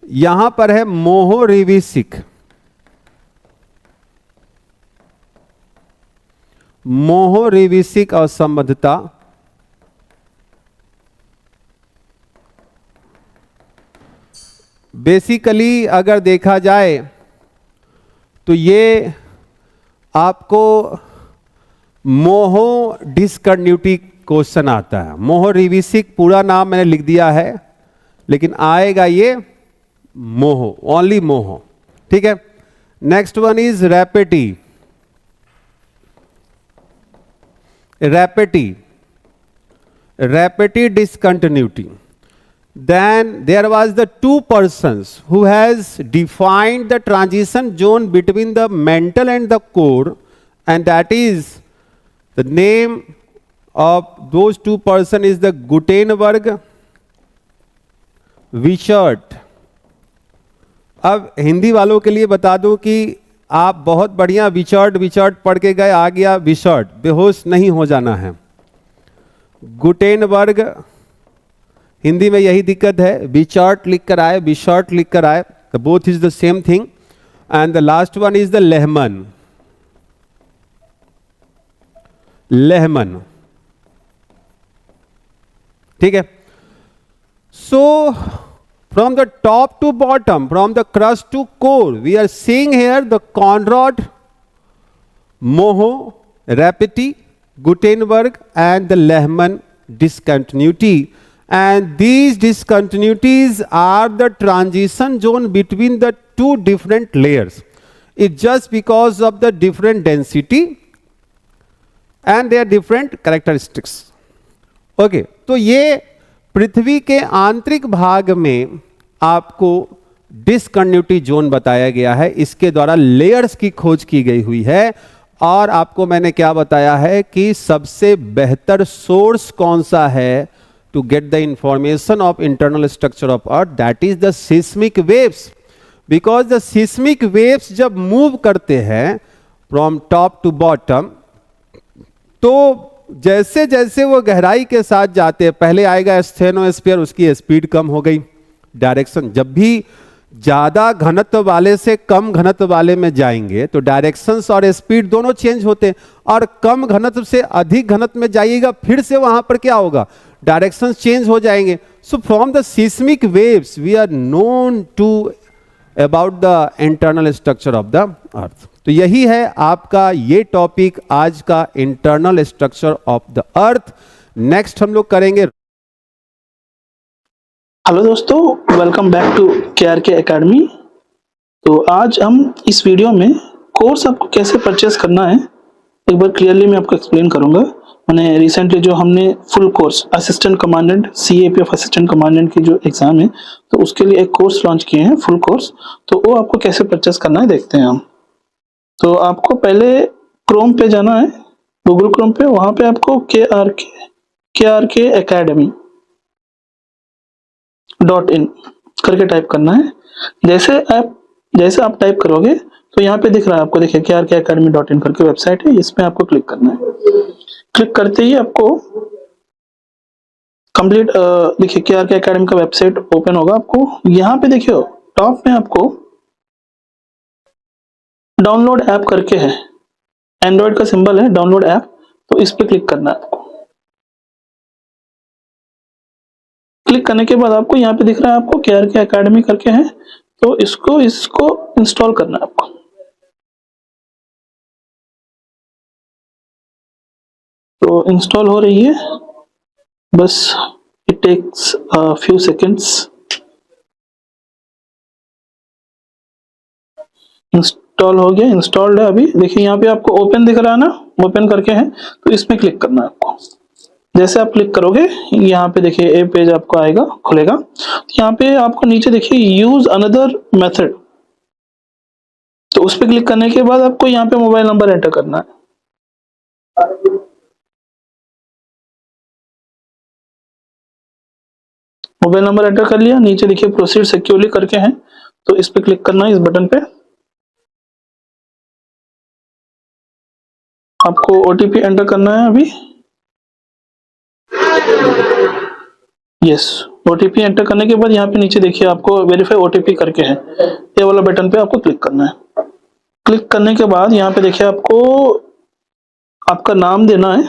यहां पर है मोहोरिविसिक, मोहोरिविसिक असंबद्धता, बेसिकली अगर देखा जाए तो ये आपको मोहो डिसकंटिन्यूटी क्वेश्चन आता है। मोहोरिविसिक पूरा नाम मैंने लिख दिया है, लेकिन आएगा ये मोहो, ओनली मोहो, ठीक है। Next one is Repetti, Repetti, Repetti discontinuity. Then there was the two persons who has defined the transition zone between the mantle and the core, and that is the name of those two person is the Gutenberg, Wishart। अब हिंदी वालों के लिए बता दूं कि आप बहुत बढ़िया विचर्ट विचर्ट पढ़ के गए, आ गया विशर्ट, बेहोश नहीं हो जाना है। गुटेनबर्ग, हिंदी में यही दिक्कत है, विचर्ट लिख कर आए, विशर्ट लिख कर आए, तो both is the same thing. And the last one is the Lehmann, Lehmann, ठीक है। सो from the top to bottom, from the crust to core, we are seeing here the Conrad, Moho, Rapeti, Gutenberg and the Lehman discontinuity, and these discontinuities are the transition zone between the two different layers. It's just because of the different density and their different characteristics. Okay, तो ये पृथ्वी के आंतरिक भाग में आपको discontinuity zone बताया गया है, इसके द्वारा लेयर्स की खोज की गई हुई है। और आपको मैंने क्या बताया है कि सबसे बेहतर सोर्स कौन सा है to get the information of internal structure of earth, that is the seismic waves. Because the seismic waves जब मूव करते हैं फ्रॉम टॉप टू बॉटम, तो जैसे जैसे वो गहराई के साथ जाते हैं, पहले आएगा स्टेनोस्फीयर, उसकी स्पीड कम हो गई, डायरेक्शन, जब भी ज्यादा घनत्व वाले से कम घनत्व वाले में जाएंगे तो डायरेक्शंस और स्पीड दोनों चेंज होते हैं। और कम घनत्व से अधिक घनत्व में जाइएगा, फिर से वहां पर क्या होगा, डायरेक्शंस चेंज हो जाएंगे। So from the seismic waves we are known to about the internal structure of the earth. तो यही है आपका ये टॉपिक आज का, internal structure of the earth. Next हम लोग करेंगे। हेलो दोस्तों, welcome back to KRK academy. तो आज हम इस वीडियो में कोर्स आपको कैसे परचेस करना है एक बार क्लियरली मैं आपको एक्सप्लेन करूंगा। मैंने रिसेंटली जो हमने full course assistant commandant CAPF assistant commandant की जो एग्जाम है, तो उसके लिए एक कोर्स लॉन्च किए हैं, फुल कोर्स। तो वो आपको कैसे परचेस करना है देखते हैं हम। तो आपको पहले क्रोम पे जाना है, गूगल क्रोम पे, वहां पे आपको KRK Academy .in करके टाइप करना है। जैसे आप टाइप करोगे तो यहाँ पे दिख रहा है आपको, देखिए KRK Academy .in करके वेबसाइट है, इसमें आपको क्लिक करना है। क्लिक करते ही आपको कंप्लीट देखिए KRK Academy का वेबसाइट ओपन होगा। आपको यहाँ पे देखिए टॉप में आपको डाउनलोड ऐप करके है, एंड्रॉइड का सिंबल है डाउनलोड ऐप, तो इस पे क्लिक करना है आपको। क्लिक करने के बाद आपको यहाँ पे दिख रहा है आपको KRK Academy करके है, तो इसको इंस्टॉल करना है आपको। तो इंस्टॉल हो रही है, बस it takes few seconds. Install हो गया, इंस्टॉल्ड है अभी। देखिए यहाँ पे आपको ओपन दिख रहा है ना, ओपन करके है, तो इसमें क्लिक करना है आपको। जैसे आप क्लिक करोगे यहाँ पे देखिए ए पेज आपको आएगा, खुलेगा। तो यहाँ पे आपको नीचे देखिए यूज अनदर मेथड, तो उस पर क्लिक करने के बाद आपको यहाँ पे मोबाइल नंबर एंटर करना है। मोबाइल नंबर एंटर कर लिया, नीचे देखिए प्रोसीड सिक्योरली करके हैं, तो इस पे क्लिक करना है, इस बटन पे। आपको ओटीपी एंटर करना है अभी। यस, ओटीपी एंटर करने के बाद यहाँ पे नीचे देखिए आपको वेरीफाई ओटीपी करके है, ये वाला बटन पे आपको क्लिक करना है। क्लिक करने के बाद यहाँ पे देखिए आपको आपका नाम देना है।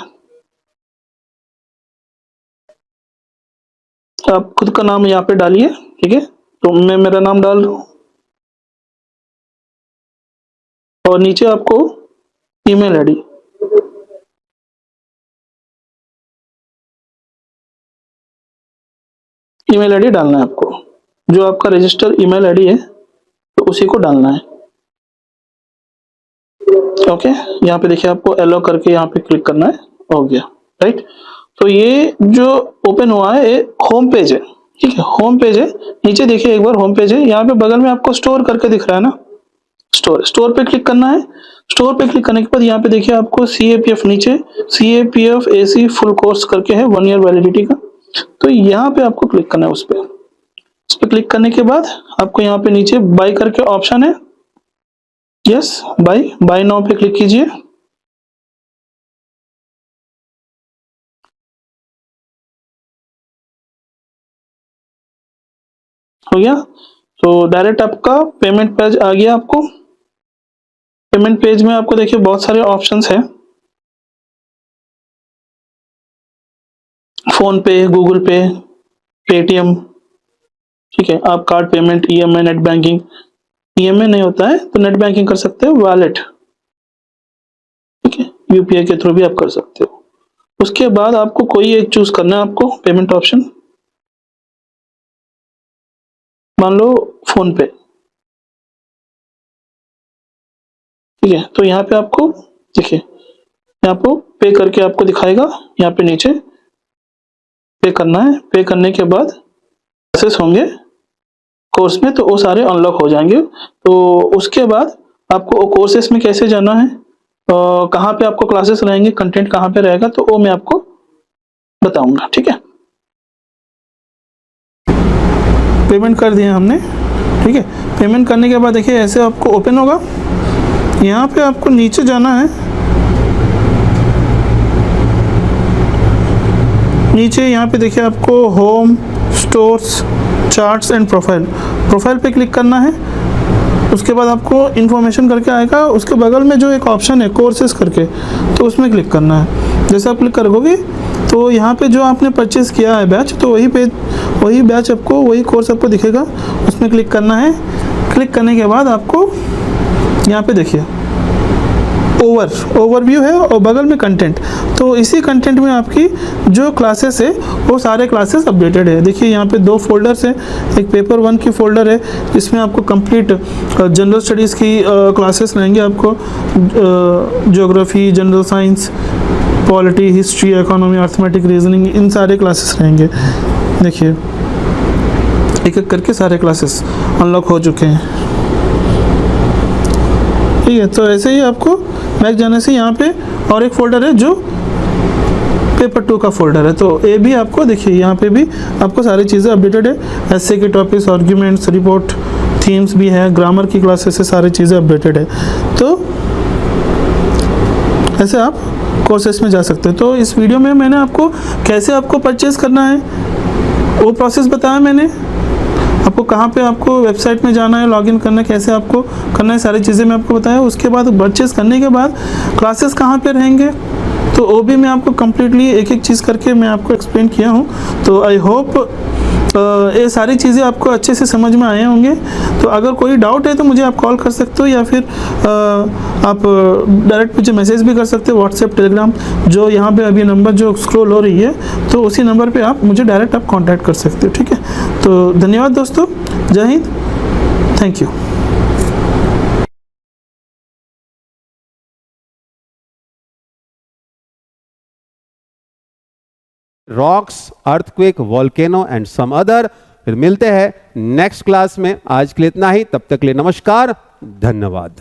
आप खुद का नाम यहाँ पे डालिए, ठीक है। तो मैं मेरा नाम डाल रहा हूँ, और नीचे आपको ईमेल आईडी, ईमेल आईडी डालना है आपको। जो आपका रजिस्टर ईमेल आईडी है तो उसी को डालना है। ओके, यहाँ पे देखिए आपको एलो करके यहाँ पे क्लिक करना है, हो गया, राइट। तो ये जो ओपन हुआ है ये होम पेज है, ठीक है, होम पेज है। नीचे देखिए एक बार होम पेज है, यहाँ पे बगल में आपको स्टोर करके दिख रहा है ना, स्टोर पे क्लिक करना है। स्टोर पे क्लिक करने के बाद यहाँ पे देखिए आपको CAPF, नीचे CAPF AC फुल कोर्स करके है 1 ईयर वैलिडिटी का, तो यहाँ पे आपको क्लिक करना है उस पे क्लिक करने के बाद आपको यहाँ पे नीचे बाय करके ऑप्शन है, यस, बाय नाउ पे क्लिक कीजिए। हो गया, तो डायरेक्ट आपका पेमेंट पेज आ गया। आपको पेमेंट पेज में आपको देखिए बहुत सारे ऑप्शंस हैं, फोन पे, गूगल पे, पेटीएम, ठीक है। आप card payment, EMI, net banking, EMI नहीं होता है तो नेट बैंकिंग कर सकते हो, वॉलेट, ठीक है, UPI के थ्रू भी आप कर सकते हो। उसके बाद आपको कोई एक चूज करना है आपको पेमेंट ऑप्शन, मान लो फोन पे, ठीक है। तो यहाँ पे आपको देखिए यहाँ पे पे करके आपको दिखाएगा, यहाँ पे नीचे पे करना है। पे करने के बाद क्लासेस होंगे कोर्स में, तो वो सारे अनलॉक हो जाएंगे। तो उसके बाद आपको कोर्सेस में कैसे जाना है, कहाँ पे आपको क्लासेस रहेंगे, कंटेंट कहाँ पे रहेगा, तो वो मैं आपको बताऊंगा, ठीक है। पेमेंट कर दिया हमने, ठीक है। पेमेंट करने के बाद देखिए ऐसे आपको ओपन होगा। यहाँ पे आपको नीचे जाना है, नीचे यहाँ पे देखिए आपको home, stores, charts and profile पे क्लिक करना है। उसके बाद आपको इन्फॉर्मेशन करके आएगा, उसके बगल में जो एक ऑप्शन है कोर्सेज करके, तो उसमें क्लिक करना है। जैसे आप क्लिक करोगे तो यहाँ पे जो आपने परचेज किया है बैच, तो वही बैच आपको, वही कोर्स आपको दिखेगा, उसमें क्लिक करना है। क्लिक करने के बाद आपको यहाँ पे देखिए ओवरव्यू है और बगल में कंटेंट, तो इसी कंटेंट में आपकी जो क्लासेस है वो सारे क्लासेस अपडेटेड है। देखिए यहाँ पे 2 फोल्डर्स हैं, एक पेपर 1 की फोल्डर है जिसमें आपको कंप्लीट जनरल स्टडीज़ की क्लासेस रहेंगे, आपको geography, general science, polity, history, economy, arithmetic, reasoning, इन सारे क्लासेस रहेंगे। देखिए एक एक करके सारे क्लासेस अनलॉक हो चुके हैं, ठीक है। तो ऐसे ही आपको बैक जाने से यहाँ पे और एक फोल्डर है जो पेपर 2 का फोल्डर है, तो ये भी आपको देखिए यहाँ पे भी आपको सारी चीज़ें अपडेटेड है। एसए के टॉपिक्स, आर्ग्यूमेंट्स, रिपोर्ट, थीम्स भी है, ग्रामर की क्लासेस से सारी चीज़ें अपडेटेड है। तो ऐसे आप कोर्सेस में जा सकते हैं। तो इस वीडियो में मैंने आपको कैसे आपको परचेज़ करना है वो प्रोसेस बताया मैंने, आपको कहाँ पे आपको वेबसाइट में जाना है, लॉगिन करना है, कैसे आपको करना है, सारी चीज़ें मैं आपको बताया। उसके बाद परचेस करने के बाद क्लासेस कहाँ पे रहेंगे, तो वो भी मैं आपको कम्प्लीटली एक एक चीज़ करके मैं आपको एक्सप्लेन किया हूँ। तो आई होप ये सारी चीज़ें आपको अच्छे से समझ में आए होंगे। तो अगर कोई डाउट है तो मुझे आप कॉल कर सकते हो, या फिर आप डायरेक्ट मुझे मैसेज भी कर सकते हो, व्हाट्सएप, टेलीग्राम, जो यहाँ पे अभी नंबर जो स्क्रॉल हो रही है, तो उसी नंबर पे आप मुझे डायरेक्ट आप कांटेक्ट कर सकते हो, ठीक है। तो धन्यवाद दोस्तों, जय Hind, thank you. Rocks, earthquake, volcano and some other. फिर मिलते हैं नेक्स्ट क्लास में। आज के लिए इतना ही, तब तक के लिए नमस्कार, धन्यवाद।